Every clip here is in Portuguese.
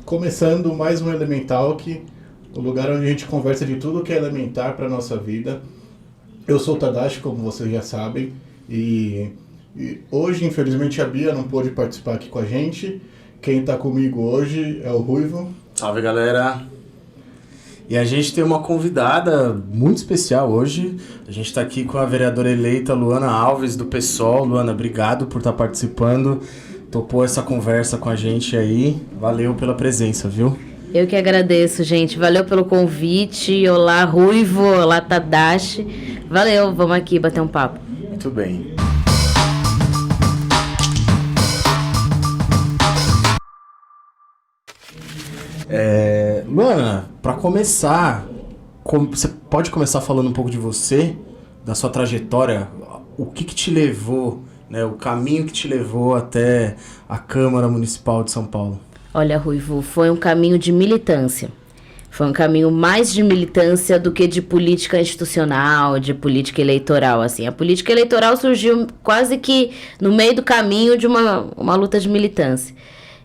Começando mais um Elemental, o lugar onde a gente conversa de tudo que é elementar para nossa vida. Eu sou o Tadashi, como vocês já sabem, e hoje, infelizmente, a Bia não pôde participar aqui com a gente. Quem está comigo hoje é o Ruivo. Salve, galera! E a gente tem uma convidada muito especial hoje. A gente está aqui com a vereadora eleita Luana Alves, do PSOL. Luana, obrigado por estar participando. Topou essa conversa com a gente aí. Valeu pela presença, viu? Eu que agradeço, gente. Valeu pelo convite. Olá, Ruivo. Olá, Tadashi. Valeu, vamos aqui bater um papo. Muito bem. Luana, para começar, você pode começar falando um pouco de você, da sua trajetória, o que te levou, né, o caminho que te levou até a Câmara Municipal de São Paulo? Olha, Ruivo, foi um caminho de militância. Foi um caminho mais de militância do que de política institucional, de política eleitoral, assim. A política eleitoral surgiu quase que no meio do caminho de uma luta de militância.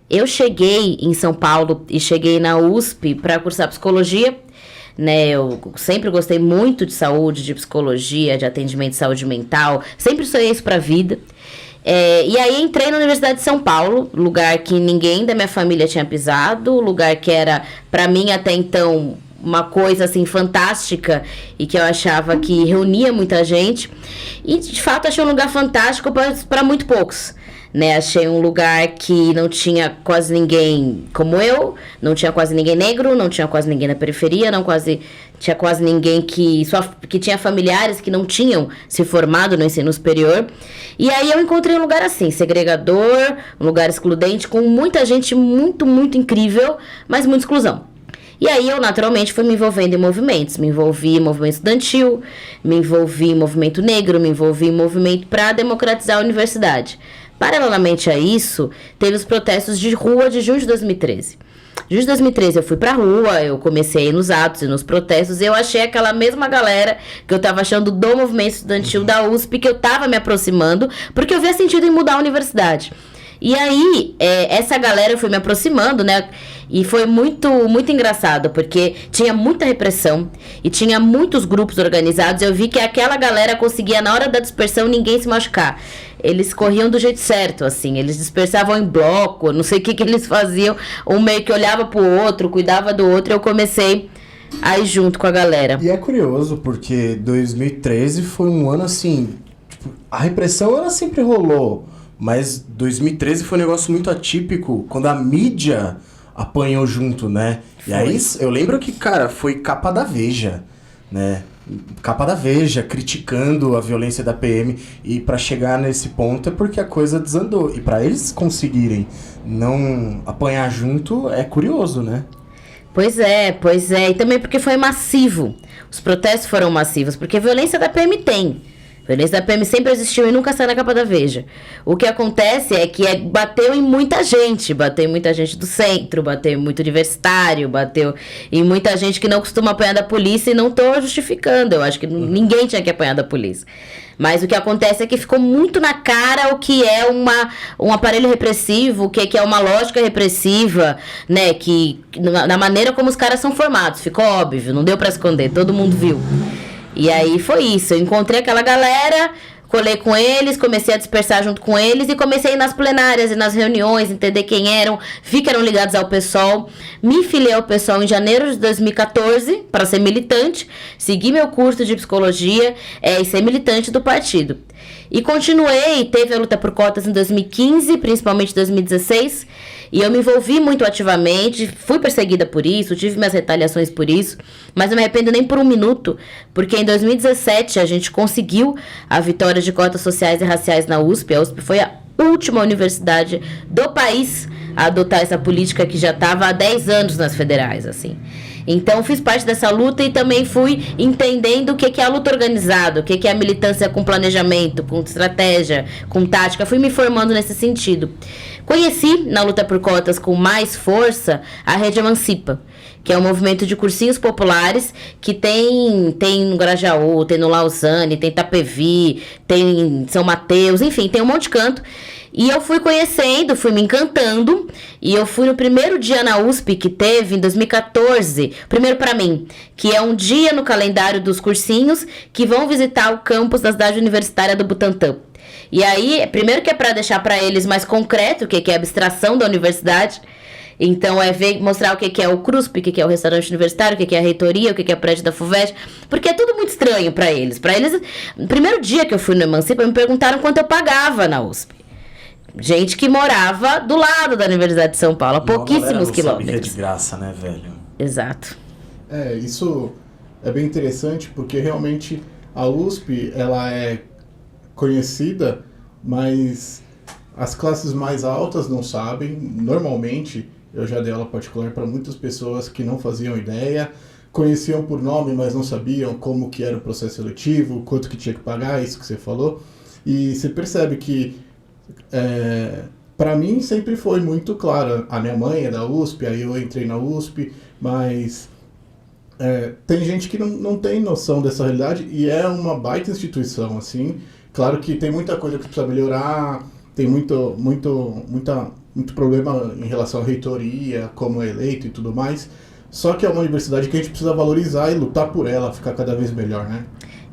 Eu cheguei em São Paulo e cheguei na USP para cursar psicologia, né? Eu sempre gostei muito de saúde, de psicologia, de atendimento de saúde mental, sempre sonhei isso para a vida. E aí entrei na Universidade de São Paulo, lugar que ninguém da minha família tinha pisado, lugar que era, para mim até então, uma coisa assim fantástica e que eu achava que reunia muita gente. E de fato achei um lugar fantástico para muito poucos. Né, achei um lugar que não tinha quase ninguém como eu, não tinha quase ninguém negro, não tinha quase ninguém na periferia, tinha quase ninguém que tinha familiares que não tinham se formado no ensino superior. E aí eu encontrei um lugar assim, segregador, um lugar excludente, com muita gente muito, muito incrível, mas muita exclusão. E aí eu naturalmente fui me envolvendo em movimentos, me envolvi em movimento estudantil, me envolvi em movimento negro, me envolvi em movimento para democratizar a universidade. Paralelamente a isso, teve os protestos de rua de junho de 2013. Junho de 2013 eu fui pra rua, eu comecei a ir nos atos e nos protestos, e eu achei aquela mesma galera que eu tava achando do movimento estudantil da USP, que eu tava me aproximando, porque eu via sentido em mudar a universidade. E aí, essa galera eu fui me aproximando, né? E foi muito, muito engraçado, porque tinha muita repressão e tinha muitos grupos organizados. Eu vi que aquela galera conseguia, na hora da dispersão, ninguém se machucar. Eles corriam do jeito certo, assim. Eles dispersavam em bloco, não sei o que eles faziam. Um meio que olhava pro outro, cuidava do outro. Eu comecei a ir junto com a galera. E é curioso, porque 2013 foi um ano assim... Tipo, a repressão, ela sempre rolou. Mas 2013 foi um negócio muito atípico, quando a mídia apanhou junto, né? Foi. E aí, eu lembro que, cara, foi capa da Veja, né? Capa da Veja, criticando a violência da PM. E pra chegar nesse ponto é porque a coisa desandou. E pra eles conseguirem não apanhar junto, é curioso, né? Pois é. E também porque foi massivo. Os protestos foram massivos, porque a violência da PM tem. A violência da PM sempre existiu e nunca saiu na capa da Veja. O que acontece é que bateu em muita gente do centro, bateu em muito universitário, bateu em muita gente que não costuma apanhar da polícia, e não tô justificando, eu acho que ninguém tinha que apanhar da polícia. Mas o que acontece é que ficou muito na cara o que é um aparelho repressivo, o que é uma lógica repressiva, né, que na maneira como os caras são formados, ficou óbvio, não deu pra esconder, todo mundo viu. E aí foi isso, eu encontrei aquela galera, colei com eles, comecei a dispersar junto com eles e comecei a ir nas plenárias e nas reuniões, entender quem eram, vi que eram ligados ao PSOL, me filiei ao PSOL em janeiro de 2014 para ser militante, segui meu curso de psicologia e ser militante do partido. E continuei, teve a luta por cotas em 2015, principalmente em 2016, e eu me envolvi muito ativamente, fui perseguida por isso, tive minhas retaliações por isso, mas não me arrependo nem por um minuto, porque em 2017 a gente conseguiu a vitória de cotas sociais e raciais na USP. A USP foi a última universidade do país a adotar essa política que já estava há 10 anos nas federais, assim. Então, fiz parte dessa luta e também fui entendendo o que é a luta organizada, o que é a militância com planejamento, com estratégia, com tática. Fui me formando nesse sentido. Conheci, na luta por cotas com mais força, a Rede Emancipa, que é um movimento de cursinhos populares que tem no Grajaú, tem no Lausanne, tem Itapevi, tem em São Mateus, enfim, tem um monte de canto. E eu fui conhecendo, fui me encantando, e eu fui no primeiro dia na USP que teve, em 2014, primeiro pra mim, que é um dia no calendário dos cursinhos que vão visitar o campus da cidade universitária do Butantã. E aí, primeiro que é pra deixar pra eles mais concreto o que é a abstração da universidade. Então, mostrar o que é o CRUSP, o que é o restaurante universitário, o que é a reitoria, o que é o prédio da FUVEST, porque é tudo muito estranho pra eles. Para eles, no primeiro dia que eu fui no Emancipa, me perguntaram quanto eu pagava na USP. Gente que morava do lado da Universidade de São Paulo, a pouquíssimos quilômetros. Que é de graça, né, velho? Exato. Isso é bem interessante, porque realmente a USP, ela é conhecida, mas as classes mais altas não sabem. Normalmente, eu já dei aula particular para muitas pessoas que não faziam ideia, conheciam por nome, mas não sabiam como que era o processo seletivo, quanto que tinha que pagar, isso que você falou. E você percebe que, para mim, sempre foi muito claro. A minha mãe é da USP, aí eu entrei na USP, mas tem gente que não tem noção dessa realidade, e é uma baita instituição, assim. Claro que tem muita coisa que precisa melhorar, tem muito problema em relação à reitoria, como é eleito e tudo mais. Só que é uma universidade que a gente precisa valorizar e lutar por ela, ficar cada vez melhor, né?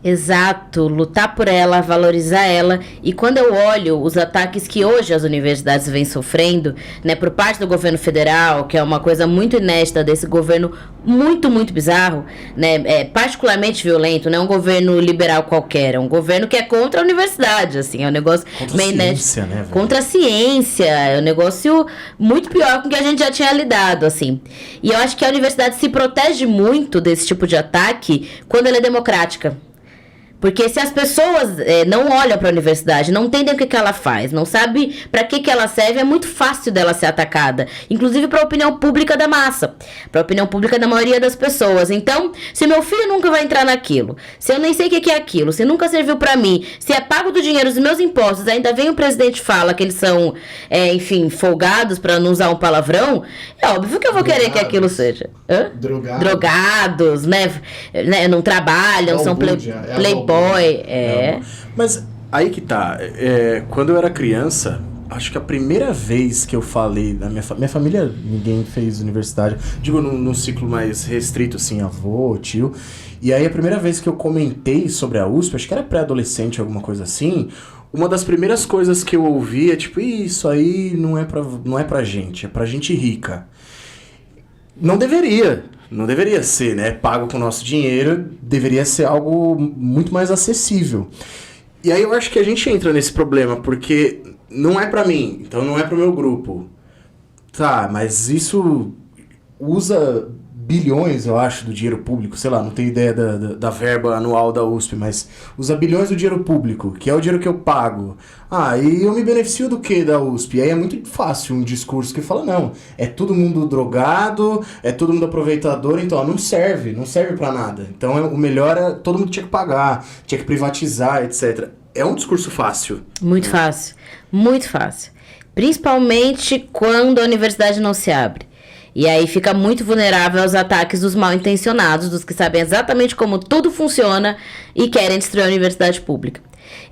Exato, lutar por ela, valorizar ela. E quando eu olho os ataques que hoje as universidades vêm sofrendo, né, por parte do governo federal, que é uma coisa muito inédita desse governo muito, muito bizarro, né, particularmente violento, não é um governo liberal qualquer, é um governo que é contra a universidade, assim, é um negócio contra meio a ciência, né, velho? Contra a ciência, é um negócio muito pior com o que a gente já tinha lidado, assim. E eu acho que a universidade se protege muito desse tipo de ataque quando ela é democrática. Porque se as pessoas não olham para a universidade, não entendem o que ela faz, não sabem para que ela serve, é muito fácil dela ser atacada. Inclusive para a opinião pública da massa, para a opinião pública da maioria das pessoas. Então, se meu filho nunca vai entrar naquilo, se eu nem sei o que é aquilo, se nunca serviu para mim, se é pago do dinheiro dos meus impostos, ainda vem o presidente e fala que eles são, enfim, folgados, para não usar um palavrão, é óbvio que eu vou querer que aquilo seja. Drogados, né? Não trabalham, são playboy. Mas aí que tá, quando eu era criança, acho que a primeira vez que eu falei da minha família, ninguém fez universidade, digo num ciclo mais restrito, assim, avô, tio, e aí a primeira vez que eu comentei sobre a USP, acho que era pré-adolescente, alguma coisa assim, uma das primeiras coisas que eu ouvi é tipo, isso aí não é pra gente, é pra gente rica. Não deveria ser, né? Pago com o nosso dinheiro, deveria ser algo muito mais acessível. E aí eu acho que a gente entra nesse problema, porque não é pra mim, então não é pro meu grupo. Tá, mas isso usa bilhões, eu acho, do dinheiro público, sei lá, não tenho ideia da verba anual da USP, mas usa bilhões do dinheiro público, que é o dinheiro que eu pago. E eu me beneficio do que da USP? E aí é muito fácil um discurso que fala, não, é todo mundo drogado, é todo mundo aproveitador, então não serve pra nada. Então o melhor é, todo mundo tinha que pagar, tinha que privatizar, etc. É um discurso fácil. Muito fácil, muito fácil. Principalmente quando a universidade não se abre. E aí fica muito vulnerável aos ataques dos mal-intencionados, dos que sabem exatamente como tudo funciona e querem destruir a universidade pública.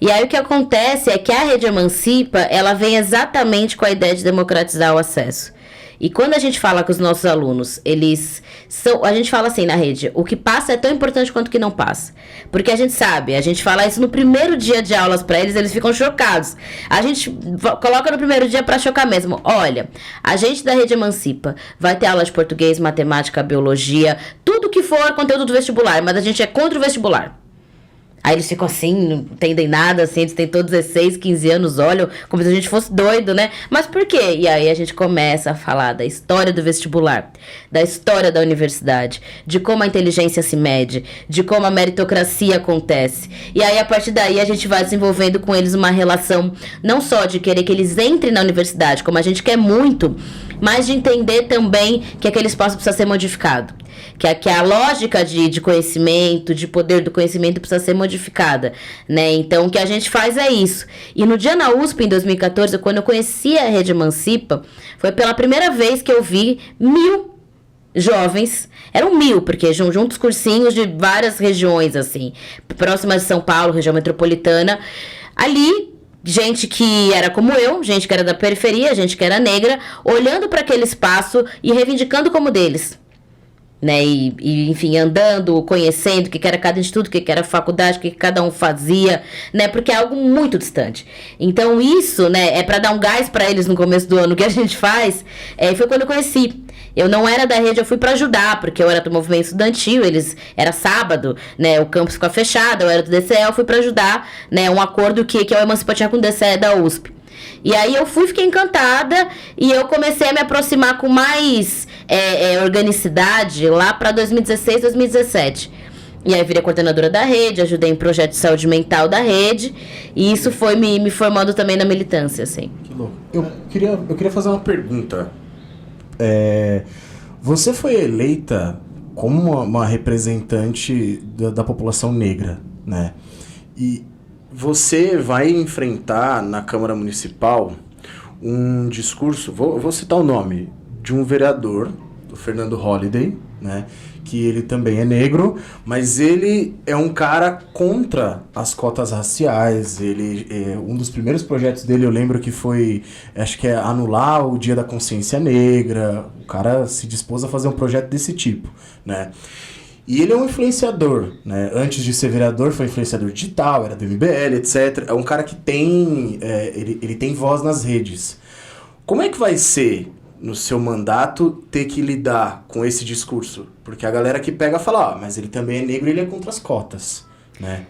E aí o que acontece é que a Rede Emancipa, ela vem exatamente com a ideia de democratizar o acesso. E quando a gente fala com os nossos alunos, a gente fala assim na rede, o que passa é tão importante quanto o que não passa. Porque a gente sabe, a gente fala isso no primeiro dia de aulas pra eles ficam chocados. A gente coloca no primeiro dia pra chocar mesmo. Olha, a gente da Rede Emancipa vai ter aula de português, matemática, biologia, tudo que for conteúdo do vestibular, mas a gente é contra o vestibular. Aí eles ficam assim, não entendem nada, assim, eles têm todos 16, 15 anos, olham como se a gente fosse doido, né? Mas por quê? E aí a gente começa a falar da história do vestibular, da história da universidade, de como a inteligência se mede, de como a meritocracia acontece. E aí, a partir daí, a gente vai desenvolvendo com eles uma relação, não só de querer que eles entrem na universidade, como a gente quer muito, mas de entender também que aquele espaço precisa ser modificado. Que a lógica de conhecimento, de poder do conhecimento precisa ser modificada, né? Então, o que a gente faz é isso. E no dia na USP, em 2014, quando eu conheci a Rede Emancipa, foi pela primeira vez que eu vi 1.000 jovens, eram 1.000, porque juntos cursinhos de várias regiões, assim, próximas de São Paulo, região metropolitana, ali gente que era como eu, gente que era da periferia, gente que era negra, olhando para aquele espaço e reivindicando como deles. Né? Enfim, andando, conhecendo o que era cada instituto, o que era faculdade, o que cada um fazia, né? Porque é algo muito distante. Então isso, né, é para dar um gás para eles no começo do ano. O que a gente faz foi quando eu conheci. Eu não era da rede, eu fui para ajudar, porque eu era do movimento estudantil, era sábado, né, o campus ficava fechado, eu era do DCE, eu fui para ajudar, né, um acordo que é o Emancipativa com o DCE da USP. E aí eu fiquei encantada e eu comecei a me aproximar com mais organicidade lá para 2016, 2017. E aí eu virei coordenadora da rede, ajudei em projeto de saúde mental da rede, e isso foi me formando também na militância, assim. Que louco. Eu queria fazer uma pergunta. Você foi eleita como uma representante da população negra, né? E você vai enfrentar na Câmara Municipal um discurso, vou citar o nome, de um vereador, o Fernando Holliday, né? Que ele também é negro, mas ele é um cara contra as cotas raciais. Um dos primeiros projetos dele, eu lembro que foi, acho que é anular o Dia da Consciência Negra. O cara se dispôs a fazer um projeto desse tipo, né? E ele é um influenciador, né? Antes de ser vereador, foi influenciador digital, era do MBL, etc. É um cara que tem, ele tem voz nas redes. Como é que vai ser, no seu mandato, ter que lidar com esse discurso? Porque a galera que pega fala, mas ele também é negro e ele é contra as cotas, né?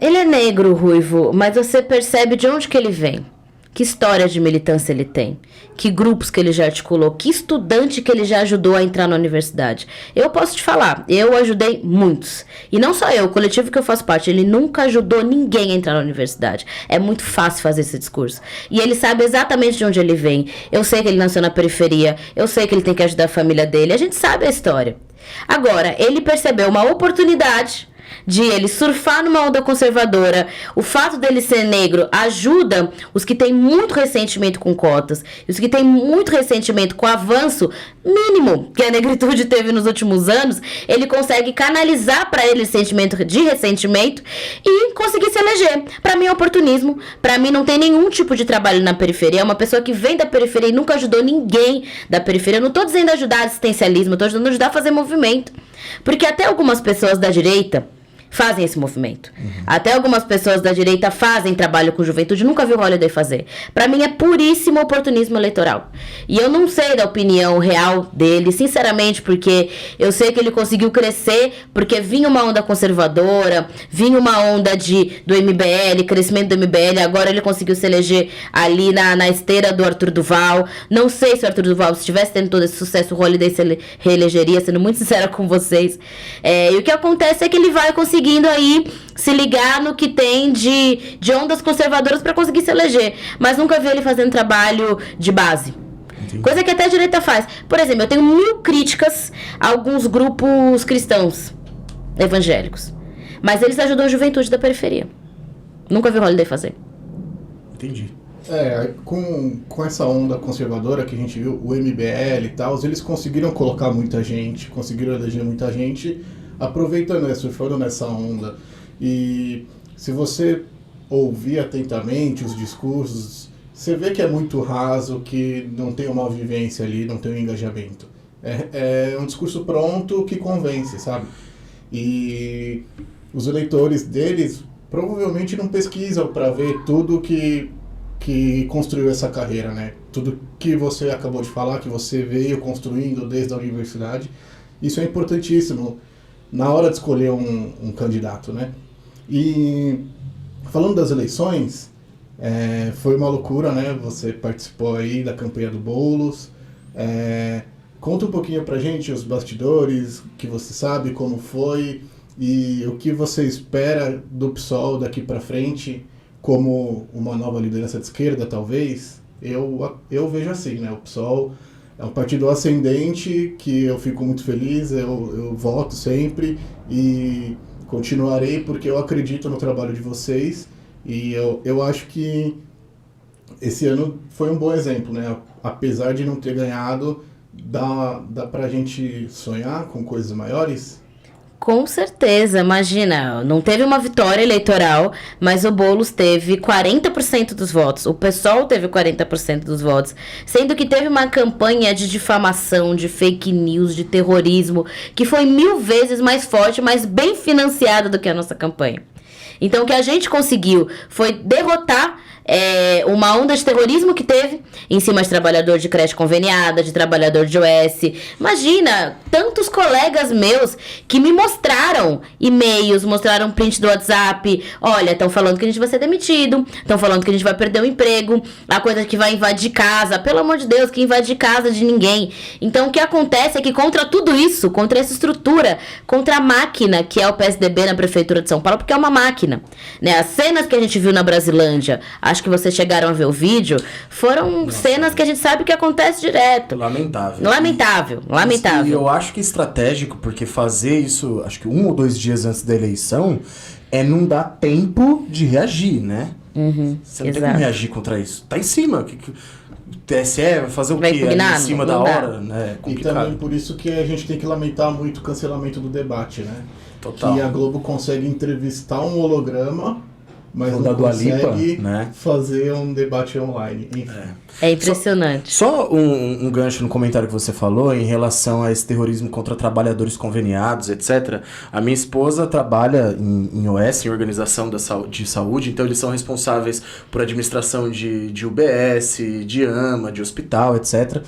Ele é negro, Ruivo, mas você percebe de onde que ele vem. Que história de militância ele tem? Que grupos que ele já articulou? Que estudante que ele já ajudou a entrar na universidade? Eu posso te falar, eu ajudei muitos. E não só eu, o coletivo que eu faço parte, ele nunca ajudou ninguém a entrar na universidade. É muito fácil fazer esse discurso. E ele sabe exatamente de onde ele vem. Eu sei que ele nasceu na periferia, eu sei que ele tem que ajudar a família dele, a gente sabe a história. Agora, ele percebeu uma oportunidade de ele surfar numa onda conservadora. O fato dele ser negro ajuda os que têm muito ressentimento com cotas, os que têm muito ressentimento com o avanço mínimo que a negritude teve nos últimos anos. Ele consegue canalizar para ele sentimento de ressentimento e conseguir se eleger. Para mim é oportunismo, para mim não tem nenhum tipo de trabalho na periferia. É uma pessoa que vem da periferia e nunca ajudou ninguém da periferia. Eu não tô dizendo ajudar assistencialismo, eu tô ajudando ajudar a fazer movimento, porque até algumas pessoas da direita fazem esse movimento. Até algumas pessoas da direita fazem trabalho com juventude. Nunca vi o Holliday fazer. Pra mim é puríssimo oportunismo eleitoral. E eu não sei da opinião real dele, sinceramente, porque eu sei que ele conseguiu crescer porque vinha uma onda conservadora, vinha uma onda do MBL, crescimento do MBL. Agora ele conseguiu se eleger ali na esteira do Arthur Duval. Não sei se o Arthur Duval, se estivesse tendo todo esse sucesso, o Holliday se reelegeria, sendo muito sincera com vocês. E o que acontece é que ele vai conseguindo aí se ligar no que tem de ondas conservadoras para conseguir se eleger. Mas nunca vi ele fazendo trabalho de base. Entendi. Coisa que até a direita faz. Por exemplo, eu tenho 1000 críticas a alguns grupos cristãos evangélicos. Mas eles ajudam a juventude da periferia. Nunca vi o Holliday fazer. Entendi. Com essa onda conservadora que a gente viu, o MBL e tal, eles conseguiram colocar muita gente, conseguiram eleger muita gente, aproveitando, surfando nessa onda. E se você ouvir atentamente os discursos, você vê que é muito raso, que não tem uma vivência ali, não tem um engajamento. É um discurso pronto que convence, sabe? E os eleitores deles provavelmente não pesquisam para ver tudo que construiu essa carreira, né? Tudo que você acabou de falar, que você veio construindo desde a universidade. Isso é importantíssimo na hora de escolher um candidato, né? E falando das eleições, foi uma loucura, né? Você participou aí da campanha do Boulos. Conta um pouquinho pra gente os bastidores, que você sabe como foi e o que você espera do PSOL daqui pra frente, como uma nova liderança de esquerda, talvez. Eu vejo assim, né? O PSOL é um partido ascendente que eu fico muito feliz, eu voto sempre e continuarei porque eu acredito no trabalho de vocês e eu acho que esse ano foi um bom exemplo, né? Apesar de não ter ganhado, dá pra gente sonhar com coisas maiores? Com certeza, imagina, não teve uma vitória eleitoral, mas o Boulos teve 40% dos votos, o PSOL teve 40% dos votos, sendo que teve uma campanha de difamação, de fake news, de terrorismo, que foi 1000 vezes mais forte, mas bem financiada do que a nossa campanha. Então, o que a gente conseguiu foi derrotar uma onda de terrorismo que teve em cima de trabalhador de creche conveniada, de trabalhador de OS. Imagina, tantos colegas meus que me mostraram e-mails, mostraram print do WhatsApp. Olha, estão falando que a gente vai ser demitido, estão falando que a gente vai perder o emprego, a coisa que vai invadir casa. Pelo amor de Deus, que invade casa de ninguém. Então, o que acontece é que contra tudo isso, contra essa estrutura, contra a máquina que é o PSDB na Prefeitura de São Paulo, porque é uma máquina, né? As cenas que a gente viu na Brasilândia, acho que vocês chegaram a ver o vídeo, foram cenas que a gente sabe que acontece direto. Lamentável. Lamentável. E eu acho que é estratégico, porque fazer isso, acho que 1 ou 2 dias antes da eleição, não dá tempo de reagir, né? Você não tem como reagir contra isso. Tá em cima. O TSE vai fazer o quê? Impugnar, em cima da hora, né? E também por isso que a gente tem que lamentar muito o cancelamento do debate, né? Total. Que a Globo consegue entrevistar um holograma, mas não Dua Lipa, consegue né? fazer um debate online. Enfim. É impressionante. Só um gancho no comentário que você falou em relação a esse terrorismo contra trabalhadores conveniados, etc. A minha esposa trabalha em OS, em Organização de Saúde, então eles são responsáveis por administração de UBS, de AMA, de hospital, etc.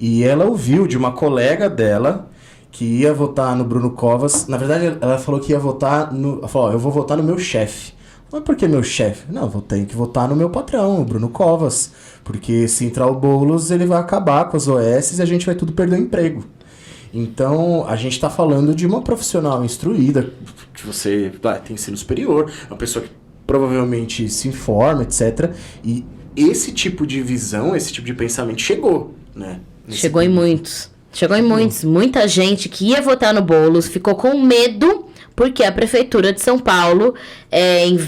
E ela ouviu de uma colega dela que ia votar no Bruno Covas. Na verdade, ela falou que ia votar no... Ela falou, eu vou votar no meu chefe. Mas por que meu chefe? Não, vou ter que votar no meu patrão, o Bruno Covas. Porque se entrar o Boulos, ele vai acabar com as OS e a gente vai tudo perder o emprego. Então, a gente está falando de uma profissional instruída, que você tem ensino superior, uma pessoa que provavelmente se informa, etc. E esse tipo de visão, esse tipo de pensamento chegou, né? Chegou em muitos. Muita gente que ia votar no Boulos ficou com medo, porque a Prefeitura de São Paulo,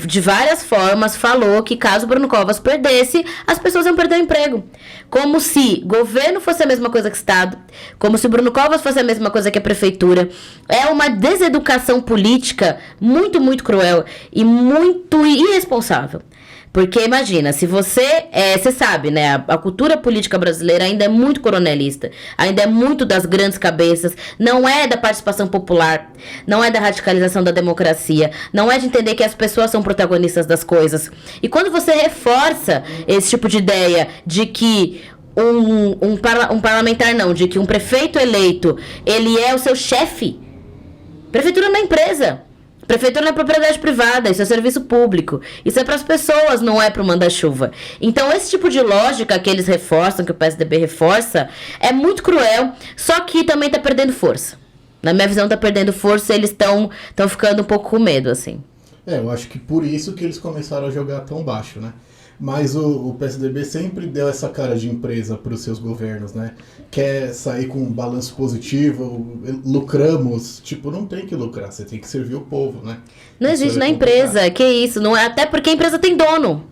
de várias formas, falou que caso o Bruno Covas perdesse, as pessoas iam perder o emprego. Como se governo fosse a mesma coisa que Estado, como se o Bruno Covas fosse a mesma coisa que a Prefeitura. É uma deseducação política muito, muito cruel e muito irresponsável. Porque imagina, se você sabe, né, a cultura política brasileira ainda é muito coronelista, ainda é muito das grandes cabeças, não é da participação popular, não é da radicalização da democracia, não é de entender que as pessoas são protagonistas das coisas. E quando você reforça esse tipo de ideia de que um parlamentar não, de que um prefeito eleito, ele é o seu chefe, prefeitura não é empresa. Prefeitura não é propriedade privada, isso é serviço público. Isso é para as pessoas, não é para o manda-chuva. Então, esse tipo de lógica que eles reforçam, que o PSDB reforça, é muito cruel, só que também está perdendo força. Na minha visão, está perdendo força e eles estão ficando um pouco com medo, assim. Eu acho que por isso que eles começaram a jogar tão baixo, né? Mas o PSDB sempre deu essa cara de empresa para os seus governos, né? Quer sair com um balanço positivo, lucramos. Tipo, não tem que lucrar, você tem que servir o povo, né? Não existe na empresa, que isso? Não é, até porque a empresa tem dono.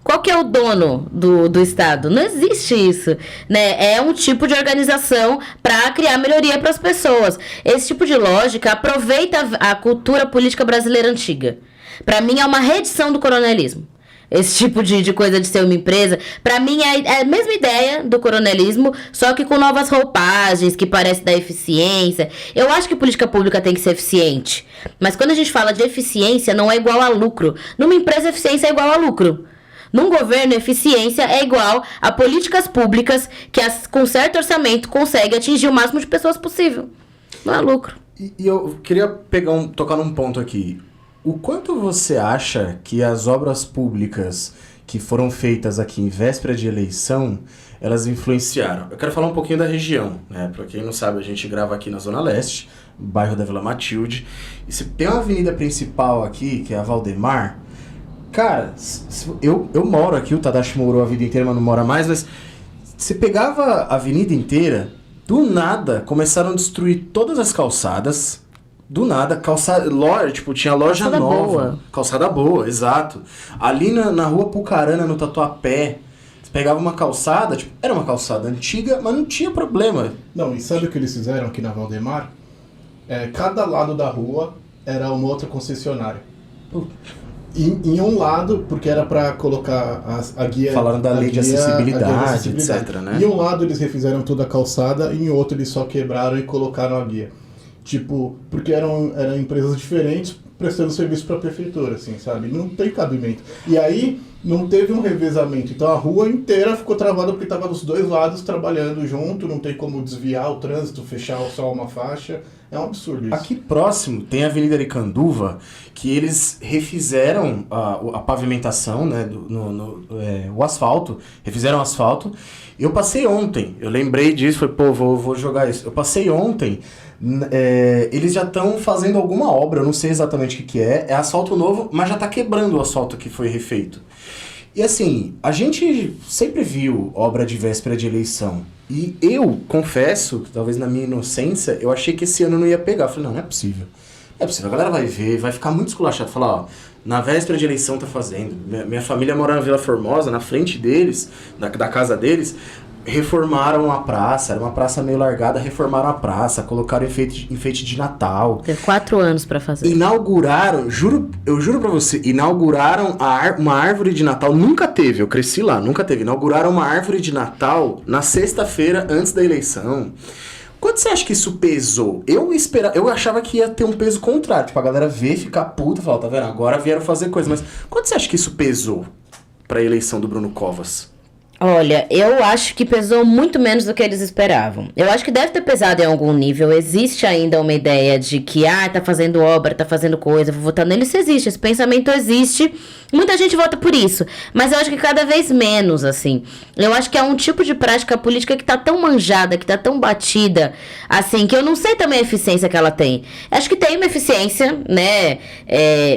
Qual que é o dono do Estado? Não existe isso, né? É um tipo de organização para criar melhoria para as pessoas. Esse tipo de lógica aproveita a cultura política brasileira antiga. Para mim, é uma reedição do coronelismo. Esse tipo de coisa de ser uma empresa, pra mim é a mesma ideia do coronelismo, só que com novas roupagens, que parece dar eficiência. Eu acho que política pública tem que ser eficiente, mas quando a gente fala de eficiência, não é igual a lucro. Numa empresa, eficiência é igual a lucro. Num governo, eficiência é igual a políticas públicas que, com certo orçamento, consegue atingir o máximo de pessoas possível. Não é lucro. E eu queria tocar num ponto aqui. O quanto você acha que as obras públicas que foram feitas aqui em véspera de eleição, elas influenciaram? Eu quero falar um pouquinho da região, né? Pra quem não sabe, a gente grava aqui na Zona Leste, bairro da Vila Matilde. E se tem uma avenida principal aqui, que é a Valdemar. Cara, eu moro aqui, o Tadashi morou a vida inteira, mas não mora mais, mas você pegava a avenida inteira, do nada começaram a destruir todas as calçadas. Do nada, tinha loja calçada nova. Boa. Calçada boa, exato. Ali na rua Pucarana, no Tatuapé, você pegava uma calçada, era uma calçada antiga, mas não tinha problema. Não, e sabe o que eles fizeram aqui na Valdemar? cada lado da rua era uma outra concessionária. Em um lado, porque era para colocar a guia... Falaram da lei de acessibilidade, etc, né? Em um lado eles refizeram toda a calçada, e em outro eles só quebraram e colocaram a guia. Tipo, porque eram empresas diferentes prestando serviço para a prefeitura, assim, sabe? Não tem cabimento. E aí não teve um revezamento. Então a rua inteira ficou travada porque estava dos dois lados trabalhando junto, não tem como desviar o trânsito, fechar só uma faixa. É um absurdo isso. Aqui próximo tem a Avenida Aricanduva, que eles refizeram a pavimentação, né, o asfalto, refizeram o asfalto. Eu passei ontem, eu lembrei disso, falei, pô, vou jogar isso. Eu passei ontem, eles já estão fazendo alguma obra, eu não sei exatamente o que é asfalto novo, mas já está quebrando o asfalto que foi refeito. E assim, a gente sempre viu obra de véspera de eleição. E eu confesso, talvez na minha inocência, eu achei que esse ano não ia pegar. Eu falei, não é possível. Não é possível, a galera vai ver, vai ficar muito esculachado. Falar, ó, na véspera de eleição tá fazendo. Minha família mora na Vila Formosa, na frente deles, da casa deles, reformaram a praça, era uma praça meio largada, reformaram a praça, colocaram enfeite de Natal. Teve 4 anos pra fazer. Inauguraram, eu juro pra você, inauguraram uma árvore de Natal, nunca teve, eu cresci lá, nunca teve. Inauguraram uma árvore de Natal na sexta-feira antes da eleição. Quanto você acha que isso pesou? Eu achava que ia ter um peso contrário, tipo, a galera ver, ficar puta, falar, tá vendo, agora vieram fazer coisa, mas quanto você acha que isso pesou pra eleição do Bruno Covas? Olha, eu acho que pesou muito menos do que eles esperavam. Eu acho que deve ter pesado em algum nível. Existe ainda uma ideia de que, tá fazendo obra, tá fazendo coisa, vou votar nele. Isso existe, esse pensamento existe. Muita gente vota por isso. Mas eu acho que cada vez menos, assim. Eu acho que é um tipo de prática política que tá tão manjada, que tá tão batida, assim, que eu não sei também a eficiência que ela tem. Acho que tem uma eficiência, né?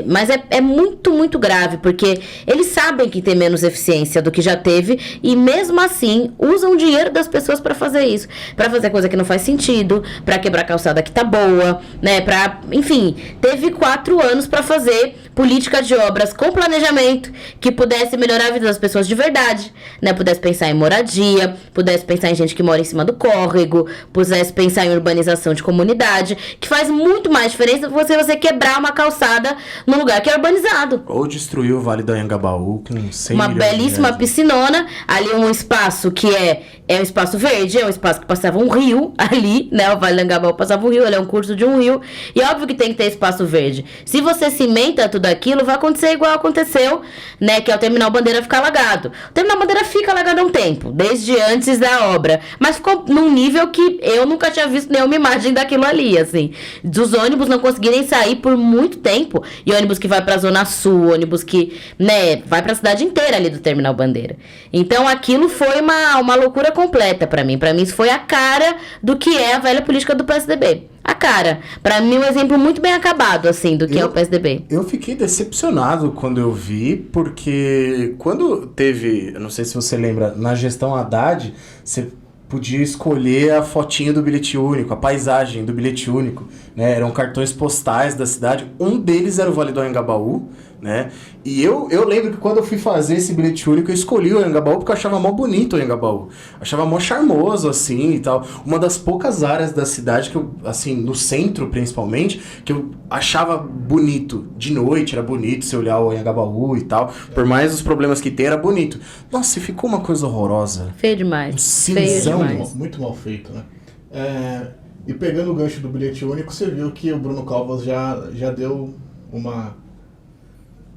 Mas é muito, muito grave, porque eles sabem que tem menos eficiência do que já teve. E mesmo assim, usam o dinheiro das pessoas pra fazer isso. Pra fazer coisa que não faz sentido, pra quebrar calçada que tá boa, né? Enfim, teve 4 anos pra fazer política de obras com planejamento que pudesse melhorar a vida das pessoas de verdade, né? Pudesse pensar em moradia, pudesse pensar em gente que mora em cima do córrego, pudesse pensar em urbanização de comunidade, que faz muito mais diferença do que você quebrar uma calçada num lugar que é urbanizado. Ou destruir o Vale do Anhangabaú com 100 uma milhões belíssima piscinona, ali um espaço que é um espaço verde, é um espaço que passava um rio ali, né? O Vale do Anhangabaú passava um rio, ele é um curso de um rio, e óbvio que tem que ter espaço verde. Se você cimenta tudo aquilo, vai acontecer igual aconteceu, né? Que é o Terminal Bandeira ficar alagado. O Terminal Bandeira fica alagado há um tempo, desde antes da obra, mas ficou num nível que eu nunca tinha visto nenhuma imagem daquilo ali, assim. Dos ônibus não conseguirem sair por muito tempo, e ônibus que vai pra Zona Sul, ônibus que, né, vai pra cidade inteira ali do Terminal Bandeira. Então aquilo foi uma loucura completa pra mim. Pra mim isso foi a cara do que é a velha política do PSDB. A cara. Pra mim um exemplo muito bem acabado, assim, do que é o PSDB. Eu fiquei decepcionado quando eu vi, porque quando teve, eu não sei se você lembra, na gestão Haddad, você podia escolher a fotinha do bilhete único, a paisagem do bilhete único, né? Eram cartões postais da cidade, um deles era o Vale do Anhangabaú, né? E eu lembro que quando eu fui fazer esse bilhete único, eu escolhi o Anhangabaú porque eu achava mó bonito o Anhangabaú. Achava mó charmoso, assim, e tal. Uma das poucas áreas da cidade que eu, assim, no centro principalmente, que eu achava bonito. De noite era bonito você olhar o Anhangabaú e tal. Por mais os problemas que tem, era bonito. Nossa, e ficou uma coisa horrorosa. Feio demais. Um cinzão. Muito mal feito, né? E pegando o gancho do bilhete único, você viu que o Bruno Covas já deu uma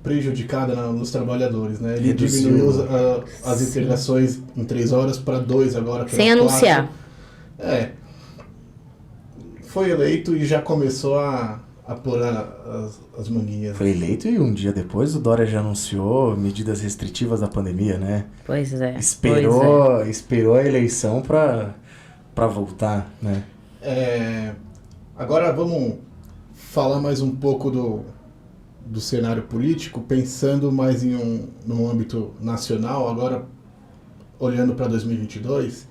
prejudicada nos trabalhadores, né? Ele diminuiu as integrações em 3 horas para 2 agora. Sem anunciar. Foi eleito e já começou a pôr as manguinhas. Foi eleito e um dia depois o Dória já anunciou medidas restritivas da pandemia, né? Pois é. Esperou a eleição para voltar, né? Agora vamos falar mais um pouco do cenário político, pensando mais num âmbito nacional, agora olhando para 2022,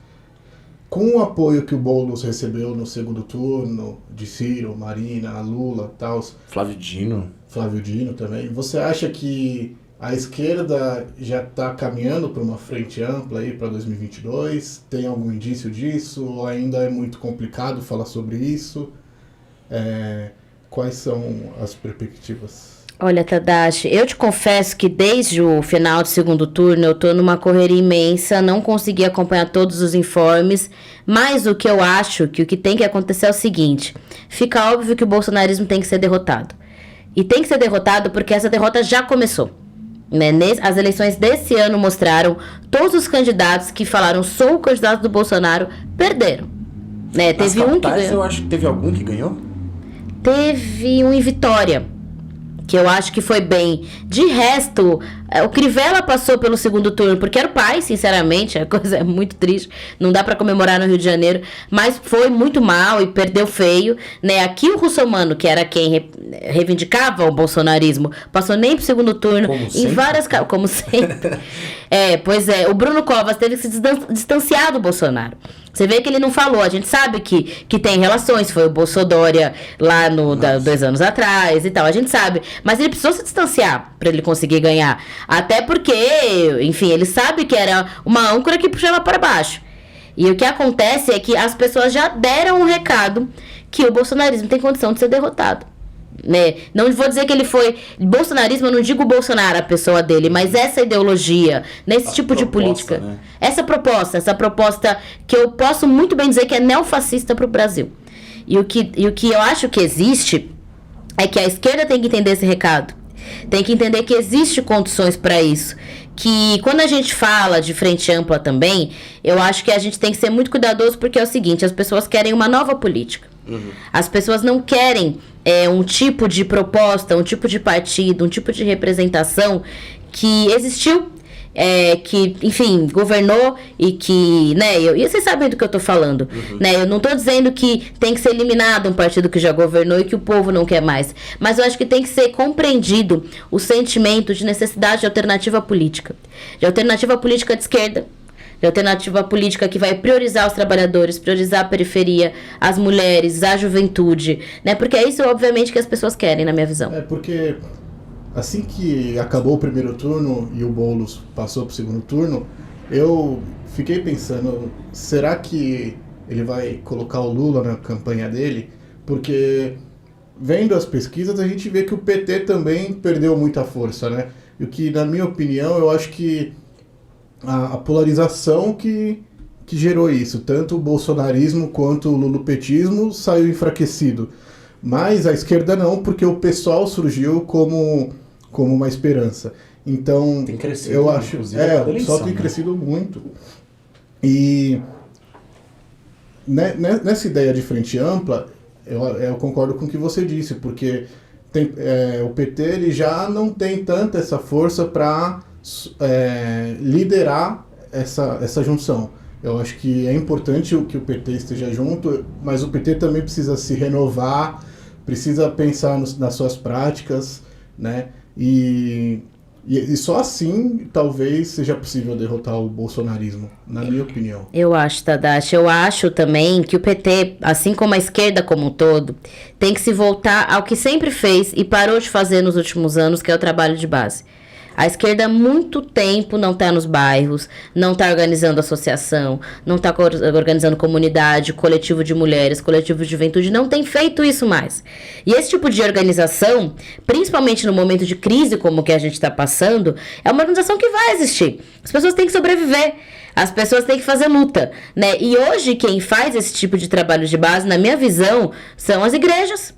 com o apoio que o Boulos recebeu no segundo turno, de Ciro, Marina, Lula, tal, Flávio Dino também, você acha que a esquerda já está caminhando para uma frente ampla aí para 2022? Tem algum indício disso? Ou ainda é muito complicado falar sobre isso? Quais são as perspectivas? Olha, Tadashi, eu te confesso que desde o final do segundo turno eu tô numa correria imensa, não consegui acompanhar todos os informes, mas o que eu acho que o que tem que acontecer é o seguinte: fica óbvio que o bolsonarismo tem que ser derrotado. E tem que ser derrotado porque essa derrota já começou. Né? As eleições desse ano mostraram todos os candidatos que falaram sou o candidato do Bolsonaro, perderam. Né? Nas Teve um que capitais, ganhou. eu acho que teve algum que ganhou? Teve um em Vitória, que eu acho que foi bem. De resto, o Crivella passou pelo segundo turno, porque era o pai, sinceramente, a coisa é muito triste, não dá pra comemorar no Rio de Janeiro, mas foi muito mal e perdeu feio, né? Aqui o Russomano, que era quem reivindicava o bolsonarismo, passou nem pro segundo turno, Como em sempre. várias... Como sempre. Pois é, o Bruno Covas teve que se distanciar do Bolsonaro. Você vê que ele não falou, a gente sabe que tem relações, foi o Bolsodória lá 2 anos atrás e tal, a gente sabe, mas ele precisou se distanciar pra ele conseguir ganhar, até porque, enfim, ele sabe que era uma âncora que puxava para baixo, e o que acontece é que as pessoas já deram um recado que o bolsonarismo tem condição de ser derrotado. Né? Não vou dizer que ele foi bolsonarismo, eu não digo Bolsonaro, a pessoa dele, mas essa ideologia, nesse tipo de política, né? essa proposta que eu posso muito bem dizer que é neofascista para o Brasil. E o que eu acho que existe é que a esquerda tem que entender esse recado, tem que entender que existe condições para isso, que quando a gente fala de frente ampla também, eu acho que a gente tem que ser muito cuidadoso, porque é o seguinte: as pessoas querem uma nova política. As pessoas não querem um tipo de proposta, um tipo de partido, um tipo de representação que existiu, que, enfim, governou e que, né, e vocês sabem do que eu tô falando, né, eu não tô dizendo que tem que ser eliminado um partido que já governou e que o povo não quer mais, mas eu acho que tem que ser compreendido o sentimento de necessidade de alternativa política de esquerda, de alternativa política que vai priorizar os trabalhadores, priorizar a periferia, as mulheres, a juventude, né? Porque é isso, obviamente, que as pessoas querem, na minha visão. Porque assim que acabou o primeiro turno e o Boulos passou para o segundo turno, eu fiquei pensando, será que ele vai colocar o Lula na campanha dele? Porque vendo as pesquisas, a gente vê que o PT também perdeu muita força, né? E o que, na minha opinião, eu acho que a polarização que gerou isso, tanto o bolsonarismo quanto o lulopetismo saiu enfraquecido, mas a esquerda não, porque o PSOL surgiu como uma esperança. Então, tem crescido, eu acho, o PSOL tem crescido muito. E nessa ideia de frente ampla, eu concordo com o que você disse, porque o PT ele já não tem tanta essa força para liderar essa junção. Eu acho que é importante que o PT esteja junto, mas o PT também precisa se renovar, precisa pensar nas suas práticas, né? E só assim talvez seja possível derrotar o bolsonarismo, na minha opinião. Eu acho, Tadashi, eu acho também que o PT, assim como a esquerda como um todo, tem que se voltar ao que sempre fez e parou de fazer nos últimos anos, que é o trabalho de base. A esquerda há muito tempo não está nos bairros, não está organizando associação, não está organizando comunidade, coletivo de mulheres, coletivo de juventude, não tem feito isso mais. E esse tipo de organização, principalmente no momento de crise como que a gente está passando, é uma organização que vai existir. As pessoas têm que sobreviver, as pessoas têm que fazer luta, né? E hoje quem faz esse tipo de trabalho de base, na minha visão, são as igrejas.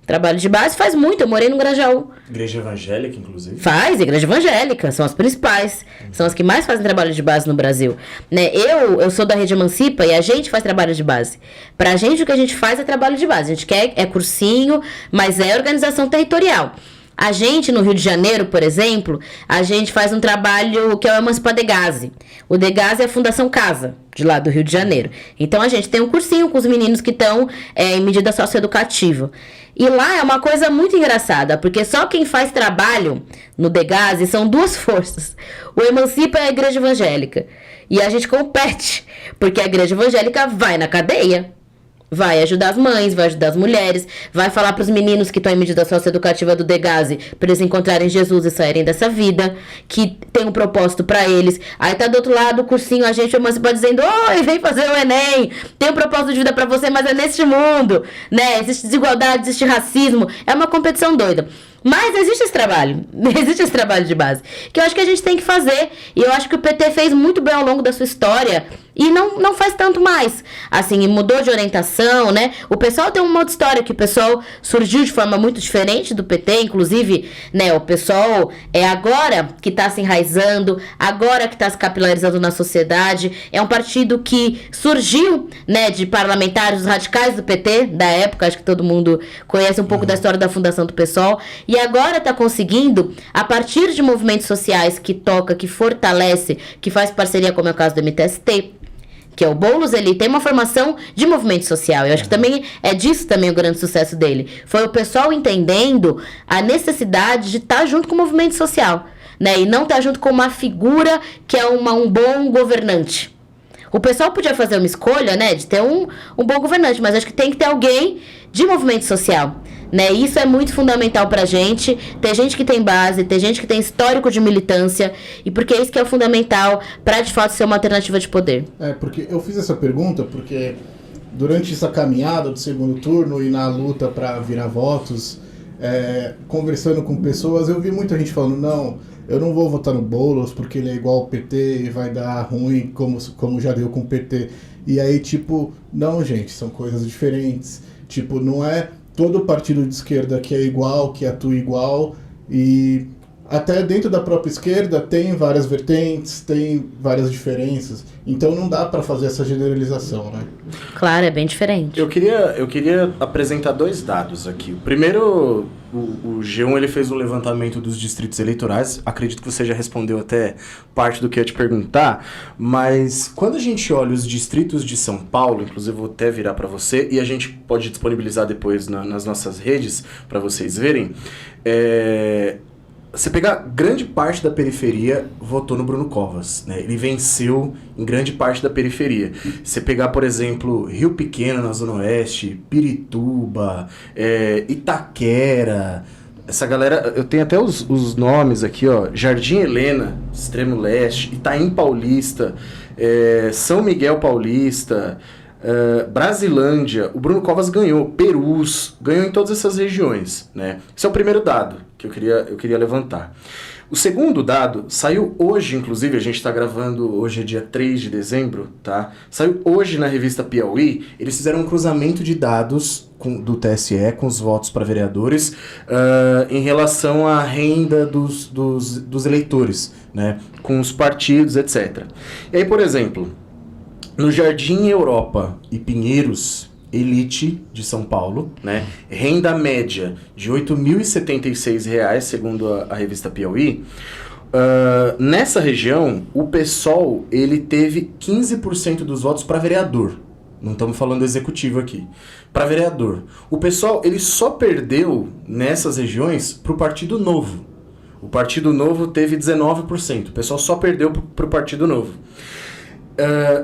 Trabalho de base faz muito, eu morei no Grajaú. Igreja evangélica, inclusive. Faz, igreja evangélica, são as principais, são as que mais fazem trabalho de base no Brasil. Né? Eu sou da Rede Emancipa e a gente faz trabalho de base. Pra gente o que a gente faz é trabalho de base, a gente quer, cursinho, mas é organização territorial. A gente, no Rio de Janeiro, por exemplo, a gente faz um trabalho que é o Emancipa Degase. O Degase é a Fundação Casa, de lá do Rio de Janeiro. Então, a gente tem um cursinho com os meninos que estão em medida socioeducativa. E lá é uma coisa muito engraçada, porque só quem faz trabalho no Degase são duas forças. O Emancipa é a igreja evangélica. E a gente compete, porque a igreja evangélica vai na cadeia. Vai ajudar as mães, vai ajudar as mulheres, vai falar pros meninos que estão em medida socioeducativa do Degase pra eles encontrarem Jesus e saírem dessa vida, que tem um propósito pra eles. Aí tá do outro lado o cursinho, a gente emancipa dizendo: oi, vem fazer o Enem, tem um propósito de vida pra você, mas é neste mundo, né? Existe desigualdade, existe racismo, é uma competição doida. Mas existe esse trabalho de base, que eu acho que a gente tem que fazer, e eu acho que o PT fez muito bem ao longo da sua história, e não faz tanto mais, assim, mudou de orientação, né, o pessoal tem uma outra história, que o pessoal surgiu de forma muito diferente do PT, inclusive, né, o pessoal é agora que tá se enraizando, agora que tá se capilarizando na sociedade, é um partido que surgiu, né, de parlamentares radicais do PT, da época, acho que todo mundo conhece um pouco da história da fundação do PSOL, e agora está conseguindo, a partir de movimentos sociais que toca, que fortalece, que faz parceria, como é o caso do MTST, que é o Boulos, ele tem uma formação de movimento social. Eu acho que também é disso também o grande sucesso dele. Foi o pessoal entendendo a necessidade de estar junto com o movimento social, né? E não estar junto com uma figura que é um bom governante. O pessoal podia fazer uma escolha, né, de ter um bom governante, mas acho que tem que ter alguém de movimento social, né? Isso é muito fundamental pra gente, ter gente que tem base, ter gente que tem histórico de militância, e porque é isso que é fundamental pra de fato ser uma alternativa de poder. Porque eu fiz essa pergunta porque durante essa caminhada do segundo turno e na luta para virar votos, conversando com pessoas, eu vi muita gente falando: não, eu não vou votar no Boulos porque ele é igual ao PT e vai dar ruim como já deu com o PT. E aí, tipo, não, gente, são coisas diferentes. Tipo, não é todo partido de esquerda que é igual, que atua igual, e até dentro da própria esquerda tem várias vertentes, tem várias diferenças, então não dá para fazer essa generalização, né? Claro, é bem diferente. Eu queria apresentar dois dados aqui. O primeiro, o G1 ele fez um levantamento dos distritos eleitorais, acredito que você já respondeu até parte do que eu ia te perguntar, mas quando a gente olha os distritos de São Paulo, inclusive eu vou até virar para você, e a gente pode disponibilizar depois nas nossas redes para vocês verem, você pegar grande parte da periferia, votou no Bruno Covas, né? Ele venceu em grande parte da periferia. Você pegar, por exemplo, Rio Pequeno, na Zona Oeste, Pirituba, Itaquera, essa galera, eu tenho até os nomes aqui, ó, Jardim Helena, Extremo Leste, Itaim Paulista, São Miguel Paulista, Brasilândia, o Bruno Covas ganhou, Perus, ganhou em todas essas regiões, né? Esse é o primeiro dado que eu queria levantar. O segundo dado saiu hoje, inclusive, a gente está gravando, hoje é dia 3 de dezembro, tá? Saiu hoje na revista Piauí, eles fizeram um cruzamento de dados do TSE com os votos para vereadores em relação à renda dos eleitores, né? Com os partidos, etc. E aí, por exemplo, no Jardim Europa e Pinheiros, elite de São Paulo, né? Renda média de R$ 8.076, segundo a revista Piauí. Nessa região, o PSOL ele teve 15% dos votos para vereador. Não estamos falando executivo aqui. Para vereador. O PSOL ele só perdeu nessas regiões para o Partido Novo. O Partido Novo teve 19%. O PSOL só perdeu para o Partido Novo.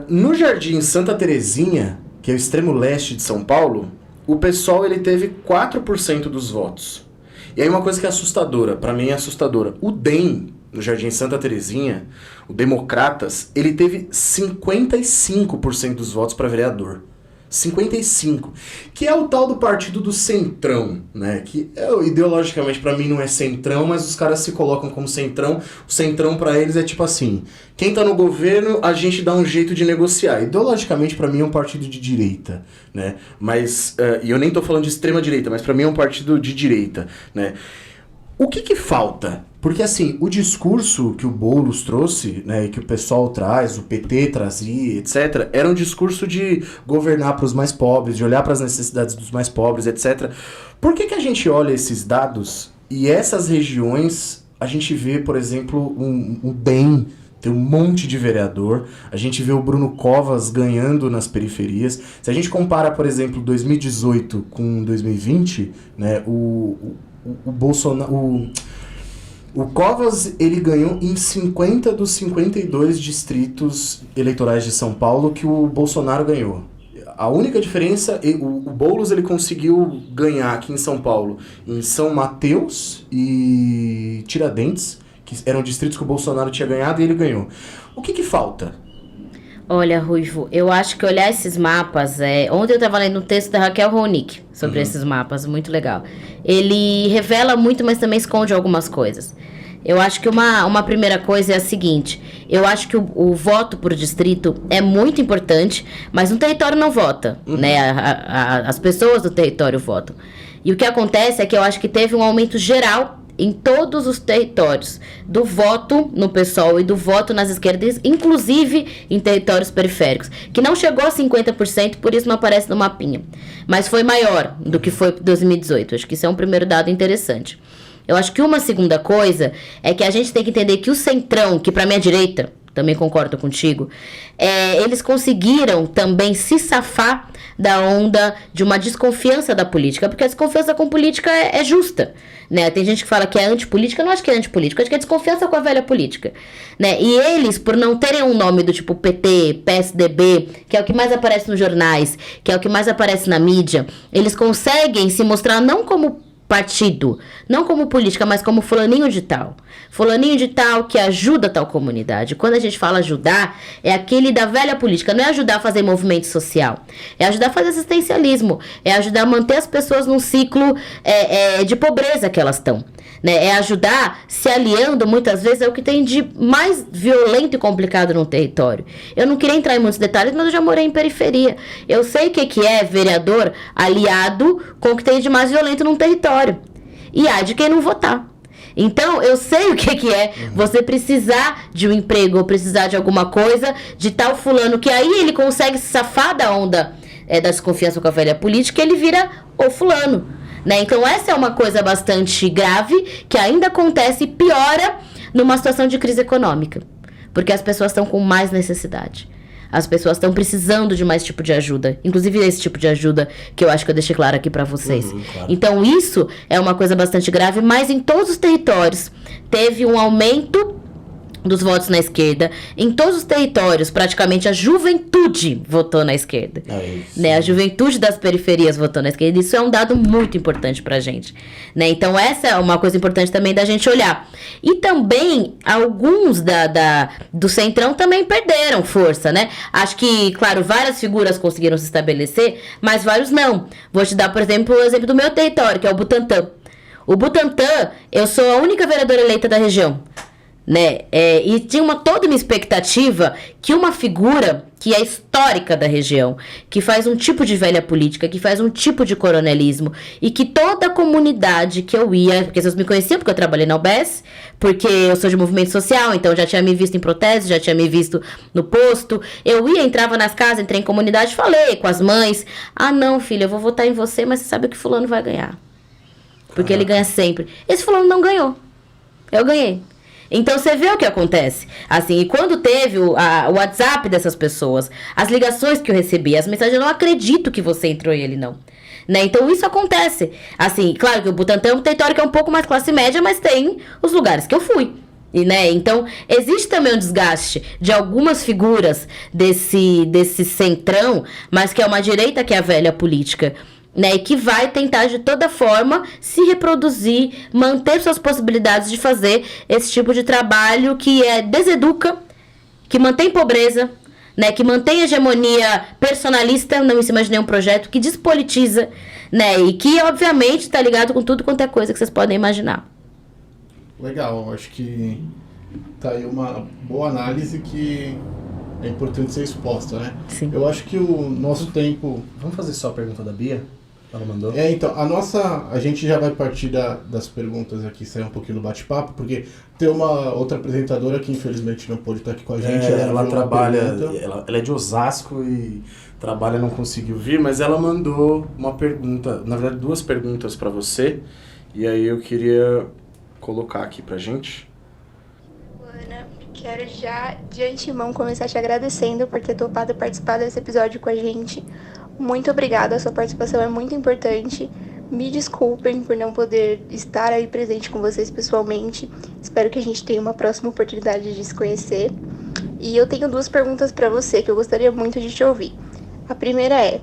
No Jardim Santa Terezinha, que é o extremo leste de São Paulo, o PSOL ele teve 4% dos votos. E aí uma coisa que é assustadora, para mim é assustadora. O DEM, no Jardim Santa Terezinha, o Democratas, ele teve 55% dos votos para vereador. 55%. Que é o tal do partido do centrão, né? Que ideologicamente para mim não é centrão, mas os caras se colocam como centrão. O centrão para eles é tipo assim: quem tá no governo, a gente dá um jeito de negociar. Ideologicamente para mim é um partido de direita, né? Mas, e eu nem tô falando de extrema direita, mas para mim é um partido de direita, né? O que falta? Porque assim, o discurso que o Boulos trouxe, né, que o pessoal traz, o PT trazia, etc., era um discurso de governar para os mais pobres, de olhar para as necessidades dos mais pobres, etc. Por que a gente olha esses dados e essas regiões, a gente vê, por exemplo, o DEM, tem um monte de vereador, a gente vê o Bruno Covas ganhando nas periferias. Se a gente compara, por exemplo, 2018 com 2020, né, o Bolsonaro... O Covas, ele ganhou em 50 dos 52 distritos eleitorais de São Paulo que o Bolsonaro ganhou. A única diferença, o Boulos ele conseguiu ganhar aqui em São Paulo, em São Mateus e Tiradentes, que eram distritos que o Bolsonaro tinha ganhado e ele ganhou. O que falta? Olha, Ruivo, eu acho que olhar esses mapas... Ontem eu estava lendo um texto da Raquel Ronick sobre esses mapas, muito legal. Ele revela muito, mas também esconde algumas coisas. Eu acho que uma primeira coisa é a seguinte: eu acho que o voto por distrito é muito importante, mas no território não vota, né? As pessoas do território votam. E o que acontece é que eu acho que teve um aumento geral em todos os territórios do voto no PSOL e do voto nas esquerdas, inclusive em territórios periféricos, que não chegou a 50%, por isso não aparece no mapinha, mas foi maior do que foi em 2018. Acho que isso é um primeiro dado interessante. Eu acho que uma segunda coisa é que a gente tem que entender que o centrão, que pra mim é direita, também concordo contigo, eles conseguiram também se safar da onda de uma desconfiança da política, porque a desconfiança com política é justa, né? Tem gente que fala que é antipolítica, eu não acho que é antipolítica, acho que é desconfiança com a velha política, né? E eles, por não terem um nome do tipo PT, PSDB, que é o que mais aparece nos jornais, que é o que mais aparece na mídia, eles conseguem se mostrar não como partido, não como política, mas como fulaninho de tal. Fulaninho de tal que ajuda tal comunidade. Quando a gente fala ajudar, é aquele da velha política. Não é ajudar a fazer movimento social. É ajudar a fazer assistencialismo. É ajudar a manter as pessoas num ciclo de pobreza que elas estão. Né? É ajudar se aliando, muitas vezes, é o que tem de mais violento e complicado no território. Eu não queria entrar em muitos detalhes, mas eu já morei em periferia. Eu sei o que é vereador aliado com o que tem de mais violento num território. E há de quem não votar. Então, eu sei o que é você precisar de um emprego ou precisar de alguma coisa de tal fulano, que aí ele consegue se safar da onda da desconfiança com a velha política, ele vira o fulano. Né? Então, essa é uma coisa bastante grave que ainda acontece e piora numa situação de crise econômica. Porque as pessoas estão com mais necessidade. As pessoas estão precisando de mais tipo de ajuda. Inclusive esse tipo de ajuda que eu acho que eu deixei claro aqui para vocês. Claro. Então isso é uma coisa bastante grave, mas em todos os territórios teve um aumento dos votos na esquerda. Em todos os territórios, praticamente a juventude votou na esquerda. Né? A juventude das periferias votou na esquerda. Isso é um dado muito importante pra gente. Né? Então essa é uma coisa importante também da gente olhar. E também, alguns do Centrão também perderam força, né? Acho que, claro, várias figuras conseguiram se estabelecer, mas vários não. Vou te dar, por exemplo, o exemplo do meu território, que é o Butantã. O Butantã, eu sou a única vereadora eleita da região. Né? E tinha toda uma expectativa que uma figura que é histórica da região, que faz um tipo de velha política, que faz um tipo de coronelismo, e que toda a comunidade que eu ia, porque vocês me conheciam porque eu trabalhei na UBS, porque eu sou de movimento social, então já tinha me visto em protestos, já tinha me visto no posto, eu ia, entrava nas casas, entrei em comunidade, falei com as mães, não filha, eu vou votar em você, mas você sabe que fulano vai ganhar, porque ele ganha sempre. Esse fulano não ganhou, eu ganhei. Então, você vê o que acontece. Assim, e quando teve o WhatsApp dessas pessoas, as ligações que eu recebi, as mensagens, eu não acredito que você entrou e ele não. Né? Então, isso acontece. Assim, claro que o Butantã é um território que é um pouco mais classe média, mas tem os lugares que eu fui. E, né? Então, existe também um desgaste de algumas figuras desse centrão, mas que é uma direita que é a velha política. Né, e que vai tentar de toda forma se reproduzir, manter suas possibilidades de fazer esse tipo de trabalho que deseduca, que mantém pobreza, né, que mantém hegemonia personalista, não em cima de nenhum projeto, que despolitiza, né, e que obviamente está ligado com tudo quanto é coisa que vocês podem imaginar. Legal, acho que tá aí uma boa análise que é importante ser exposta, né? Sim. Eu acho que o nosso tempo... Vamos fazer só a pergunta da Bia? Ela mandou. Então, a gente já vai partir das perguntas aqui, sair um pouquinho do bate-papo, porque tem uma outra apresentadora que infelizmente não pôde estar aqui com a gente. Ela trabalha, ela é de Osasco e trabalha, não conseguiu vir, mas ela mandou uma pergunta, na verdade 2 perguntas para você, e aí eu queria colocar aqui pra gente. Ana, quero já de antemão começar te agradecendo por ter topado participar desse episódio com a gente. Muito obrigada, a sua participação é muito importante. Me desculpem por não poder estar aí presente com vocês pessoalmente. Espero que a gente tenha uma próxima oportunidade de se conhecer. E eu tenho 2 perguntas para você que eu gostaria muito de te ouvir. A primeira é: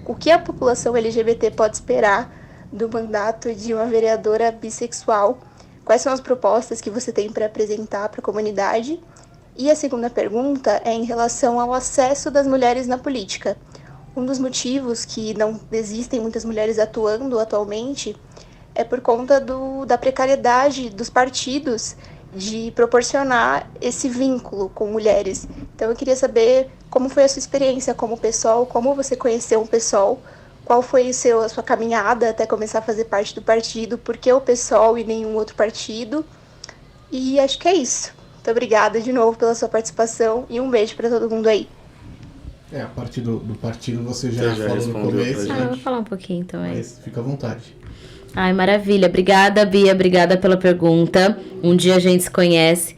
o que a população LGBT pode esperar do mandato de uma vereadora bissexual? Quais são as propostas que você tem para apresentar para a comunidade? E a segunda pergunta é em relação ao acesso das mulheres na política. Um dos motivos que não existem muitas mulheres atuando atualmente é por conta da precariedade dos partidos de proporcionar esse vínculo com mulheres. Então eu queria saber como foi a sua experiência como PSOL, como você conheceu o PSOL, qual foi a sua caminhada até começar a fazer parte do partido, por que o PSOL e nenhum outro partido. E acho que é isso. Muito obrigada de novo pela sua participação e um beijo para todo mundo aí. A parte do partido você já falou no começo, eu vou falar um pouquinho também. Mas fica à vontade. Ai, maravilha. Obrigada, Bia. Obrigada pela pergunta. Um dia a gente se conhece.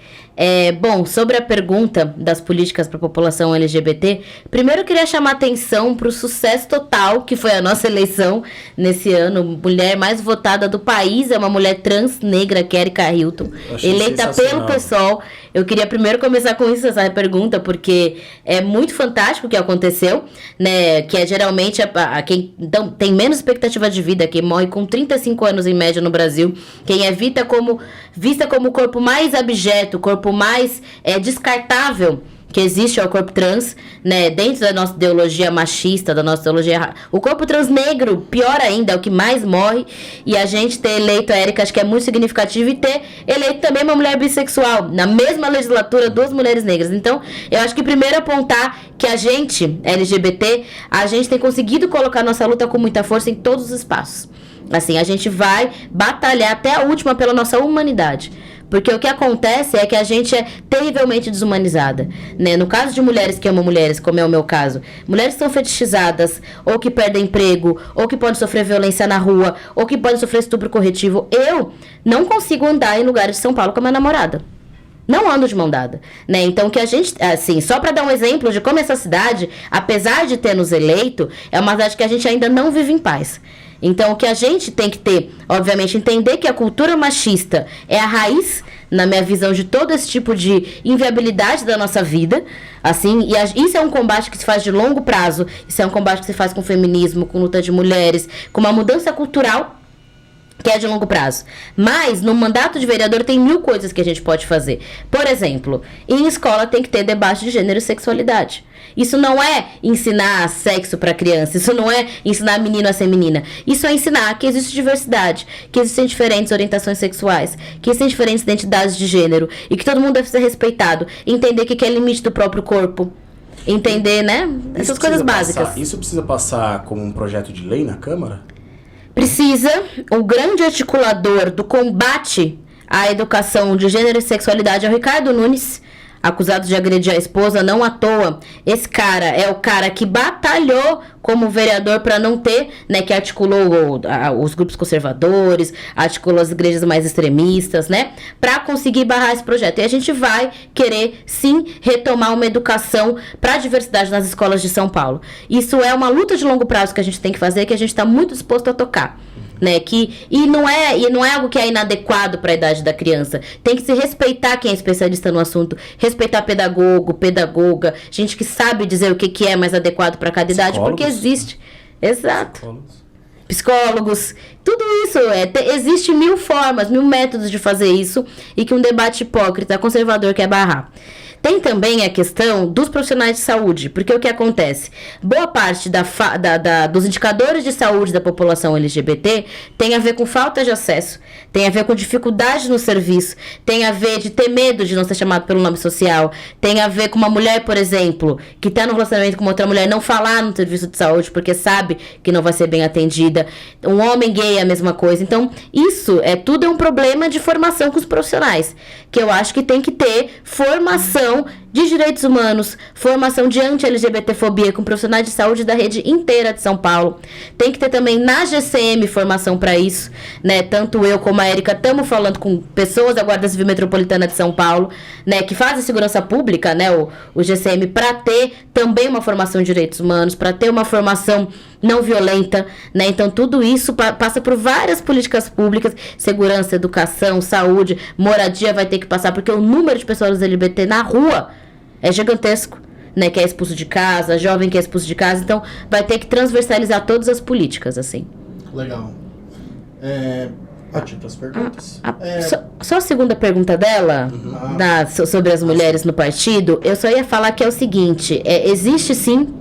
Bom, sobre a pergunta das políticas para a população LGBT, primeiro eu queria chamar atenção para o sucesso total que foi a nossa eleição nesse ano. Mulher mais votada do país é uma mulher trans negra, Erika Hilton, eleita pelo PSOL. Eu queria primeiro começar com isso, essa pergunta, porque é muito fantástico o que aconteceu, né? Que é geralmente quem tem menos expectativa de vida, quem morre com 35 anos em média no Brasil, quem é vista como o corpo mais abjeto, o corpo mais descartável que existe é o corpo trans, né? Dentro da nossa ideologia machista, da nossa ideologia... O corpo trans negro, pior ainda, é o que mais morre. E a gente ter eleito a Erika, acho que é muito significativo. E ter eleito também uma mulher bissexual. Na mesma legislatura, 2 mulheres negras. Então, eu acho que primeiro apontar que a gente, LGBT, a gente tem conseguido colocar nossa luta com muita força em todos os espaços. Assim, a gente vai batalhar até a última pela nossa humanidade. Porque o que acontece é que a gente é terrivelmente desumanizada, né? No caso de mulheres que amam mulheres, como é o meu caso, mulheres que são fetichizadas, ou que perdem emprego, ou que podem sofrer violência na rua, ou que podem sofrer estupro corretivo. Eu não consigo andar em lugares de São Paulo com a minha namorada. Não ando de mão dada, né? Então, que a gente, assim, só para dar um exemplo de como essa cidade, apesar de ter nos eleito, é uma cidade que a gente ainda não vive em paz. Então, o que a gente tem que ter, obviamente, entender que a cultura machista é a raiz, na minha visão, de todo esse tipo de inviabilidade da nossa vida, assim, e isso é um combate que se faz de longo prazo, isso é um combate que se faz com feminismo, com luta de mulheres, com uma mudança cultural que é de longo prazo. Mas, no mandato de vereador, tem 1000 coisas que a gente pode fazer. Por exemplo, em escola tem que ter debate de gênero e sexualidade. Isso não é ensinar sexo para criança, isso não é ensinar menino a ser menina. Isso é ensinar que existe diversidade, que existem diferentes orientações sexuais, que existem diferentes identidades de gênero e que todo mundo deve ser respeitado. Entender que é limite do próprio corpo. Entender, né? Essas coisas básicas. Isso precisa passar como um projeto de lei na Câmara? Precisa. O grande articulador do combate à educação de gênero e sexualidade é o Ricardo Nunes, acusado de agredir a esposa, não à toa. Esse cara é o cara que batalhou como vereador para não ter, né, que articulou os grupos conservadores, articulou as igrejas mais extremistas, né, para conseguir barrar esse projeto. E a gente vai querer, sim, retomar uma educação para a diversidade nas escolas de São Paulo. Isso é uma luta de longo prazo que a gente tem que fazer, que a gente está muito disposto a tocar. Né, e não é algo que é inadequado para a idade da criança. Tem que se respeitar quem é especialista no assunto, respeitar pedagogo, pedagoga, gente que sabe dizer o que é mais adequado para cada idade, porque existe. Exato. Psicólogos, tudo isso existe 1000 formas, 1000 métodos de fazer isso, e que um debate hipócrita, conservador quer barrar. Tem também a questão dos profissionais de saúde, porque o que acontece? Boa parte dos indicadores de saúde da população LGBT tem a ver com falta de acesso, tem a ver com dificuldade no serviço, tem a ver de ter medo de não ser chamado pelo nome social, tem a ver com uma mulher, por exemplo, que está no relacionamento com outra mulher, não falar no serviço de saúde porque sabe que não vai ser bem atendida. Um homem gay é a mesma coisa. Então, isso tudo é um problema de formação com os profissionais, que eu acho que tem que ter formação de direitos humanos, formação de anti-LGBTfobia com profissionais de saúde da rede inteira de São Paulo. Tem que ter também na GCM formação para isso, né? Tanto eu como a Erika estamos falando com pessoas da Guarda Civil Metropolitana de São Paulo, né, que fazem segurança pública, né, o GCM, para ter também uma formação de direitos humanos, para ter uma formação não violenta, né? Então tudo isso passa por várias políticas públicas, segurança, educação, saúde, moradia vai ter que passar, porque o número de pessoas LGBT na rua é gigantesco. né, que é expulso de casa, jovem que é expulso de casa. Então, vai ter que transversalizar todas as políticas, assim. Legal. Tinha outras perguntas? Só a segunda pergunta dela, sobre as mulheres no partido, eu só ia falar que é o seguinte, existe sim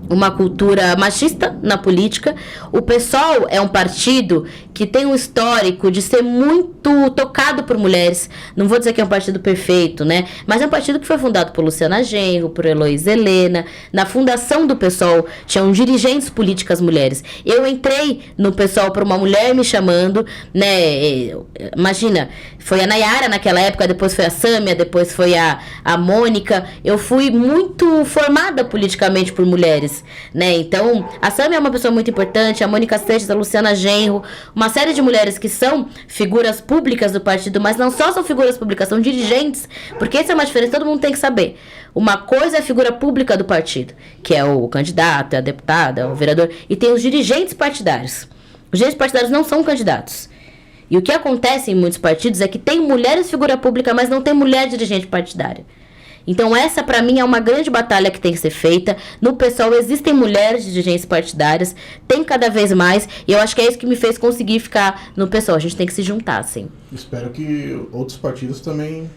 uma cultura machista na política. O PSOL é um partido que tem um histórico de ser muito tocado por mulheres. Não vou dizer que é um partido perfeito, né? Mas é um partido que foi fundado por Luciana Genro, por Heloísa Helena. Na fundação do PSOL tinham dirigentes políticas mulheres. Eu entrei no PSOL por uma mulher me chamando, né? Imagina, foi a Nayara naquela época, depois foi a Sâmia, depois foi a Mônica. Eu fui muito formada politicamente por mulheres, né? Então, a Sâmia é uma pessoa muito importante, a Mônica Seixas, a Luciana Genro, uma série de mulheres que são figuras públicas do partido, mas não só são figuras públicas, são dirigentes, porque essa é uma diferença, todo mundo tem que saber. Uma coisa é a figura pública do partido, que é o candidato, é a deputada, é o vereador, e tem os dirigentes partidários. Os dirigentes partidários não são candidatos. E o que acontece em muitos partidos é que tem mulheres figura pública, mas não tem mulher dirigente partidária. Então essa pra mim é uma grande batalha que tem que ser feita. No PSOL existem mulheres dirigentes partidárias, tem cada vez mais, e eu acho que é isso que me fez conseguir ficar no PSOL. A gente tem que se juntar, assim. Espero que outros partidos também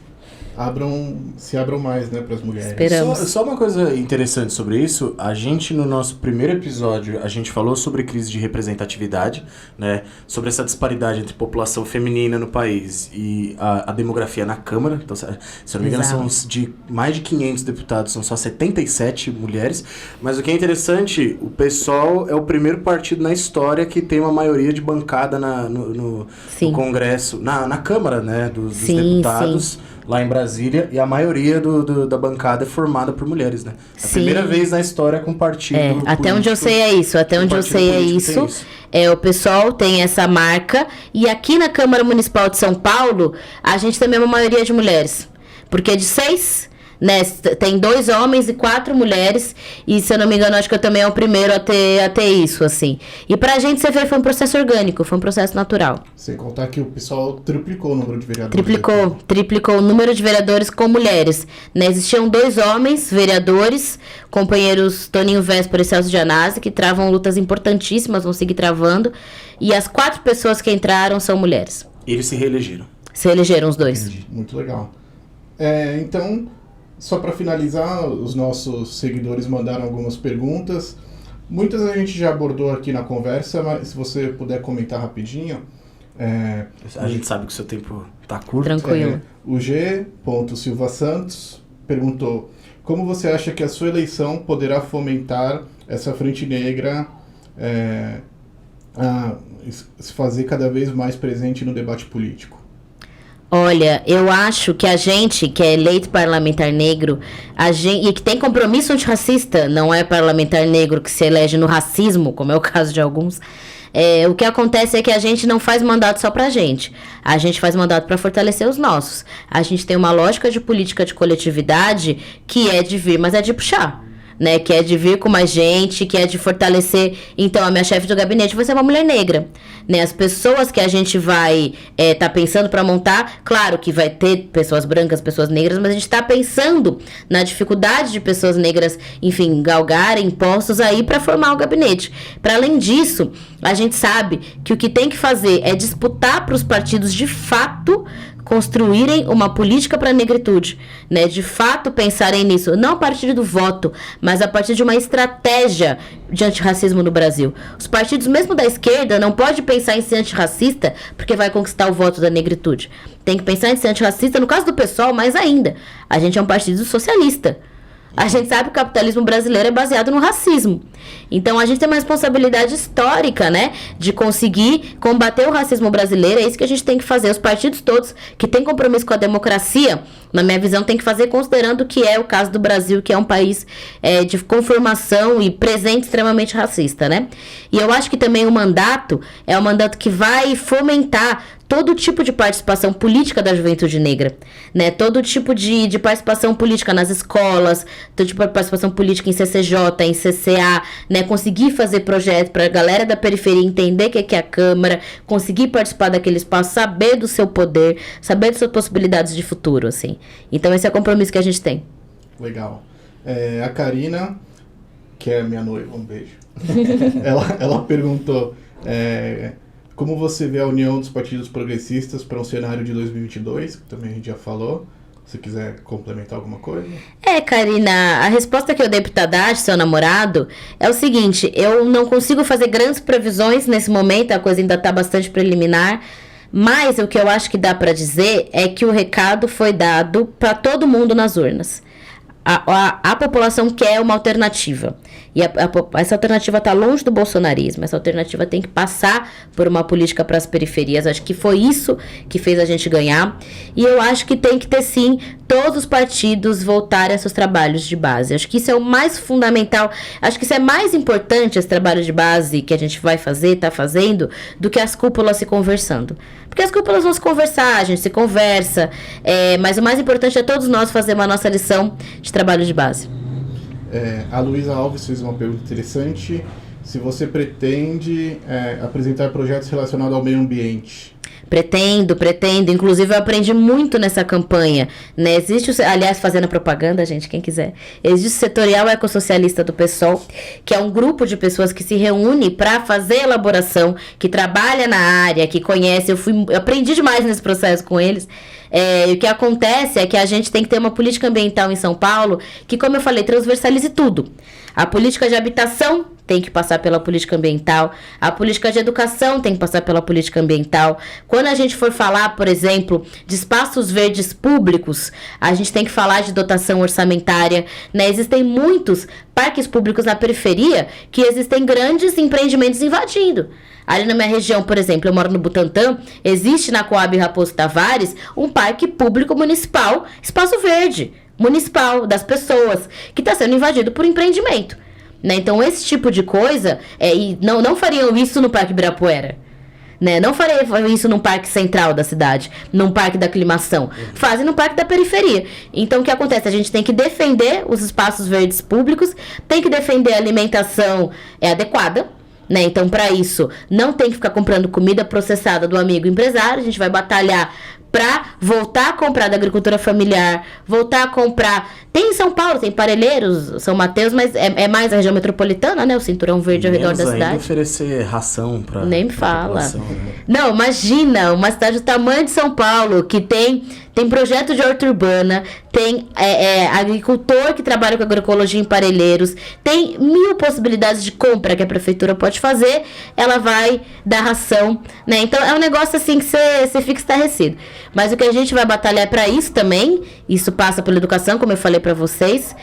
se abram mais, né, para as mulheres. Esperamos. Só uma coisa interessante sobre isso, a gente no nosso primeiro episódio, a gente falou sobre crise de representatividade, né, sobre essa disparidade entre população feminina no país e a demografia na Câmara. Então, se eu não me engano, são de mais de 500 deputados, são só 77 mulheres, mas o que é interessante, o PSOL é o primeiro partido na história que tem uma maioria de bancada no Congresso, na Câmara, né, dos deputados. Sim. Lá em Brasília, e a maioria da bancada é formada por mulheres, né? É a primeira vez na história com partido político. Até onde eu sei é isso, o PSOL tem essa marca, e aqui na Câmara Municipal de São Paulo, a gente também é uma maioria de mulheres, porque de 6... né, tem 2 homens e 4 mulheres, e se eu não me engano, acho que eu também é o primeiro a ter isso, assim. E pra gente, você vê, foi um processo orgânico, foi um processo natural. Sem contar que o pessoal triplicou o número de vereadores. Triplicou o número de vereadores com mulheres, né, existiam 2 homens, vereadores, companheiros Toninho Véspera e Celso Gianazzi, que travam lutas importantíssimas, vão seguir travando, e as 4 pessoas que entraram são mulheres. E eles se reelegeram. Se elegeram os 2. Muito legal. Então... Só para finalizar, os nossos seguidores mandaram algumas perguntas. Muitas a gente já abordou aqui na conversa, mas se você puder comentar rapidinho. A gente sabe que o seu tempo tá curto. Tranquilo. O G. Silva Santos perguntou: como você acha que a sua eleição poderá fomentar essa frente negra a se fazer cada vez mais presente no debate político? Olha, eu acho que a gente que é eleito parlamentar negro, e que tem compromisso antirracista, não é parlamentar negro que se elege no racismo, como é o caso de alguns, o que acontece é que a gente não faz mandato só pra gente. A gente faz mandato para fortalecer os nossos. A gente tem uma lógica de política de coletividade que é de vir, mas é de puxar. Né, que é de vir com mais gente, que é de fortalecer. Então, a minha chefe do gabinete vai ser uma mulher negra, né? As pessoas que a gente vai tá pensando para montar, claro que vai ter pessoas brancas, pessoas negras, mas a gente tá pensando na dificuldade de pessoas negras, enfim, galgarem postos aí para formar o gabinete. Para além disso, a gente sabe que o que tem que fazer é disputar para os partidos de fato construírem uma política para a negritude, né? De fato pensarem nisso, não a partir do voto, mas a partir de uma estratégia de antirracismo no Brasil. Os partidos, mesmo da esquerda, não pode pensar em ser antirracista porque vai conquistar o voto da negritude. Tem que pensar em ser antirracista, no caso do PSOL, mais ainda. A gente é um partido socialista. A gente sabe que o capitalismo brasileiro é baseado no racismo. Então, a gente tem uma responsabilidade histórica, né? De conseguir combater o racismo brasileiro. É isso que a gente tem que fazer. Os partidos todos que têm compromisso com a democracia, na minha visão, tem que fazer considerando que é o caso do Brasil, que é um país de conformação e presente extremamente racista, né? E eu acho que também o mandato é um mandato que vai fomentar todo tipo de participação política da juventude negra, né? Todo tipo de participação política nas escolas, todo tipo de participação política em CCJ, em CCA, né? Conseguir fazer projetos para a galera da periferia entender o que é a Câmara, conseguir participar daquele espaço, saber do seu poder, saber das suas possibilidades de futuro, assim. Então esse é o compromisso que a gente tem. Legal. A Karina, que é minha noiva, um beijo. ela perguntou como você vê a união dos partidos progressistas para um cenário de 2022, que também a gente já falou. Se quiser complementar alguma coisa. Karina, a resposta que eu dei pro Tadashi, seu namorado, é o seguinte: eu não consigo fazer grandes previsões nesse momento, a coisa ainda tá bastante preliminar, mas o que eu acho que dá para dizer é que o recado foi dado para todo mundo nas urnas. A população quer uma alternativa. E essa alternativa está longe do bolsonarismo. Essa alternativa tem que passar por uma política para as periferias. Acho que foi isso que fez a gente ganhar. E eu acho que tem que ter, sim, todos os partidos voltarem a seus trabalhos de base. Acho que isso é o mais fundamental. Acho que isso é mais importante, esse trabalho de base que a gente vai fazer, está fazendo, do que as cúpulas se conversando. Porque as cúpulas vão se conversar, a gente se conversa. Mas o mais importante é todos nós fazermos a nossa lição de trabalho de base. A Luísa Alves fez uma pergunta interessante. Se você pretende apresentar projetos relacionados ao meio ambiente. Pretendo. Inclusive, eu aprendi muito nessa campanha, né? Existe, aliás, fazendo propaganda, gente, quem quiser. Existe o Setorial Ecossocialista do PSOL, que é um grupo de pessoas que se reúne para fazer elaboração, que trabalha na área, que conhece. Eu aprendi demais nesse processo com eles. E o que acontece é que a gente tem que ter uma política ambiental em São Paulo que, como eu falei, transversalize tudo. A política de habitação tem que passar pela política ambiental. A política de educação tem que passar pela política ambiental. Quando a gente for falar, por exemplo, de espaços verdes públicos, a gente tem que falar de dotação orçamentária, né? Existem muitos parques públicos na periferia que existem grandes empreendimentos invadindo. Ali na minha região, por exemplo, eu moro no Butantã, existe na Coab Raposo Tavares um parque público municipal, espaço verde municipal das pessoas, que está sendo invadido por empreendimento. Né? Então, esse tipo de coisa, e não fariam isso no Parque Ibirapuera. Né? Não fariam isso num parque central da cidade, num parque da aclimação. Fazem no parque da periferia. Então, o que acontece? A gente tem que defender os espaços verdes públicos, tem que defender a alimentação adequada. Né? Então, para isso, não tem que ficar comprando comida processada do amigo empresário. A gente vai batalhar para voltar a comprar da agricultura familiar, voltar a comprar. Tem em São Paulo, tem Parelheiros, São Mateus, mas é mais a região metropolitana, né? O cinturão verde ao redor da cidade. Oferecer ração para. Nem me fala. Né? Não, imagina, uma cidade do tamanho de São Paulo, que tem projeto de horta urbana, tem agricultor que trabalha com agroecologia em Parelheiros, tem 1000 possibilidades de compra que a prefeitura pode fazer, ela vai dar ração, né? Então é um negócio assim que você fica estarrecido. Mas o que a gente vai batalhar é para isso também, isso passa pela educação, como eu falei para vocês.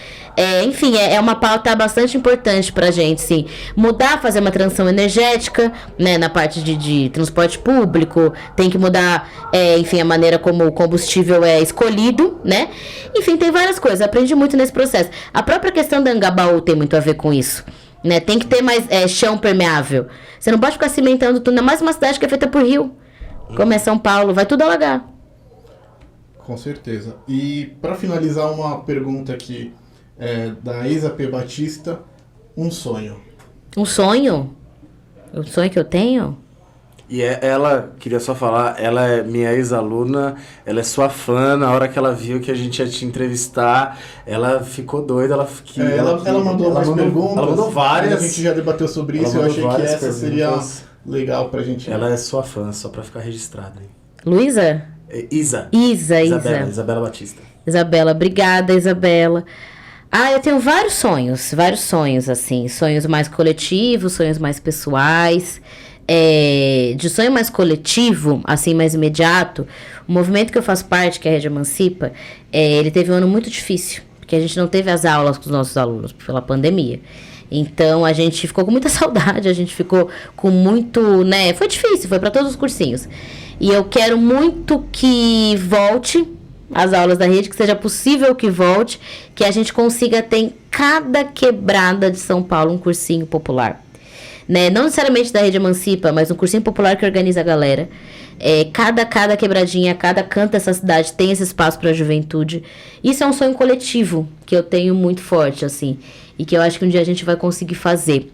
Enfim, é uma pauta bastante importante pra gente, sim. Mudar, fazer uma transição energética, né, na parte de transporte público, tem que mudar, enfim, a maneira como o combustível é escolhido, né? Enfim, tem várias coisas, aprendi muito nesse processo. A própria questão da Angabaú tem muito a ver com isso, né? Tem que ter mais chão permeável. Você não pode ficar cimentando tudo, ainda mais uma cidade que é feita por rio, como é São Paulo, vai tudo alagar. Com certeza. E para finalizar, uma pergunta aqui da Isa P. Batista, um sonho. Um sonho? O sonho que eu tenho? E ela, queria só falar, ela é minha ex-aluna, ela é sua fã. Na hora que ela viu que a gente ia te entrevistar, ela ficou doida. Ela mandou mais perguntas. Ela mandou várias. A gente já debateu sobre isso, eu achei que essa seria legal pra gente. Ela é sua fã, só pra ficar registrado. Luísa? Isa. Isabela Batista. Isabela, obrigada, Isabela. Eu tenho vários sonhos, assim, sonhos mais coletivos, sonhos mais pessoais. De sonho mais coletivo, assim, mais imediato, o movimento que eu faço parte, que é a Rede Emancipa, ele teve um ano muito difícil, porque a gente não teve as aulas com os nossos alunos pela pandemia. Então, a gente ficou com muita saudade, a gente ficou com muito, né, foi difícil, foi para todos os cursinhos. E eu quero muito que volte as aulas da rede, que seja possível que volte, que a gente consiga ter em cada quebrada de São Paulo um cursinho popular. Né? Não necessariamente da Rede Emancipa, mas um cursinho popular que organiza a galera. Cada quebradinha, cada canto dessa cidade tem esse espaço para a juventude. Isso é um sonho coletivo que eu tenho muito forte, assim, e que eu acho que um dia a gente vai conseguir fazer.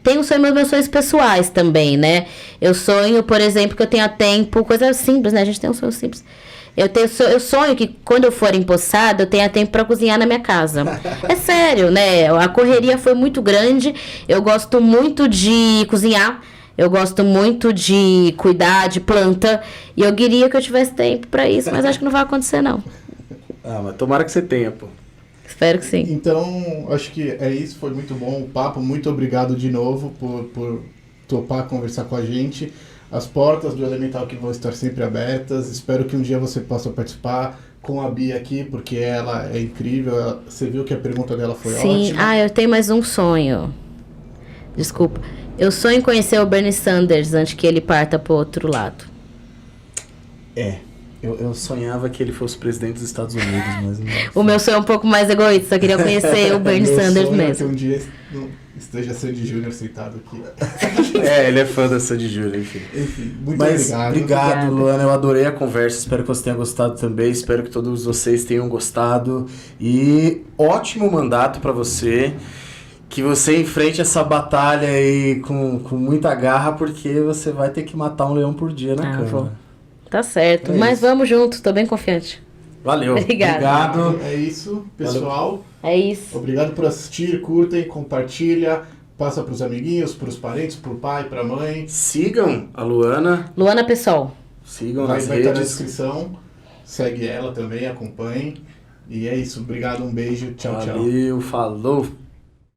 Tenho meus sonhos pessoais também, né? Eu sonho, por exemplo, que eu tenha tempo, coisa simples, né? A gente tem um sonho simples. Eu sonho que quando eu for empossada, eu tenha tempo para cozinhar na minha casa. É sério, né? A correria foi muito grande. Eu gosto muito de cozinhar. Eu gosto muito de cuidar de planta. E eu queria que eu tivesse tempo para isso, mas acho que não vai acontecer, não. Ah, mas tomara que você tenha, pô. Espero que sim. Então, acho que é isso. Foi muito bom o papo. Muito obrigado de novo por topar conversar com a gente. As portas do Elemental que vão estar sempre abertas. Espero que um dia você possa participar com a Bia aqui, porque ela é incrível. Você viu que a pergunta dela foi Sim. ótima. Eu tenho mais um sonho. Desculpa. Eu sonho em conhecer o Bernie Sanders antes que ele parta pro outro lado. Eu sonhava que ele fosse presidente dos Estados Unidos, mas não. O meu sonho é um pouco mais egoísta. Só queria conhecer o Bernie Meu Sanders sonho é que mesmo. um dia esteja Sandy Júnior sentado aqui. Ele é fã da Sandy Júnior, enfim. Enfim, muito Mas obrigado. obrigado, Luana. Eu adorei a conversa. Espero que você tenha gostado também. Espero que todos vocês tenham gostado. E ótimo mandato pra você. Que você enfrente essa batalha aí com muita garra, porque você vai ter que matar um leão por dia na Câmara. Vou. Tá certo. É Mas isso. vamos junto. Tô bem confiante. Valeu. Obrigada. Obrigado. É isso, pessoal. É isso. Obrigado por assistir, curtem, compartilha, passa pros amiguinhos, pros parentes, pro pai, pra mãe. Sigam a Luana. Luana Pessoal. Sigam Vai nas estar na redes. descrição. Segue ela também, acompanhe. E é isso. Obrigado, um beijo. Tchau, tchau. Valeu, falou.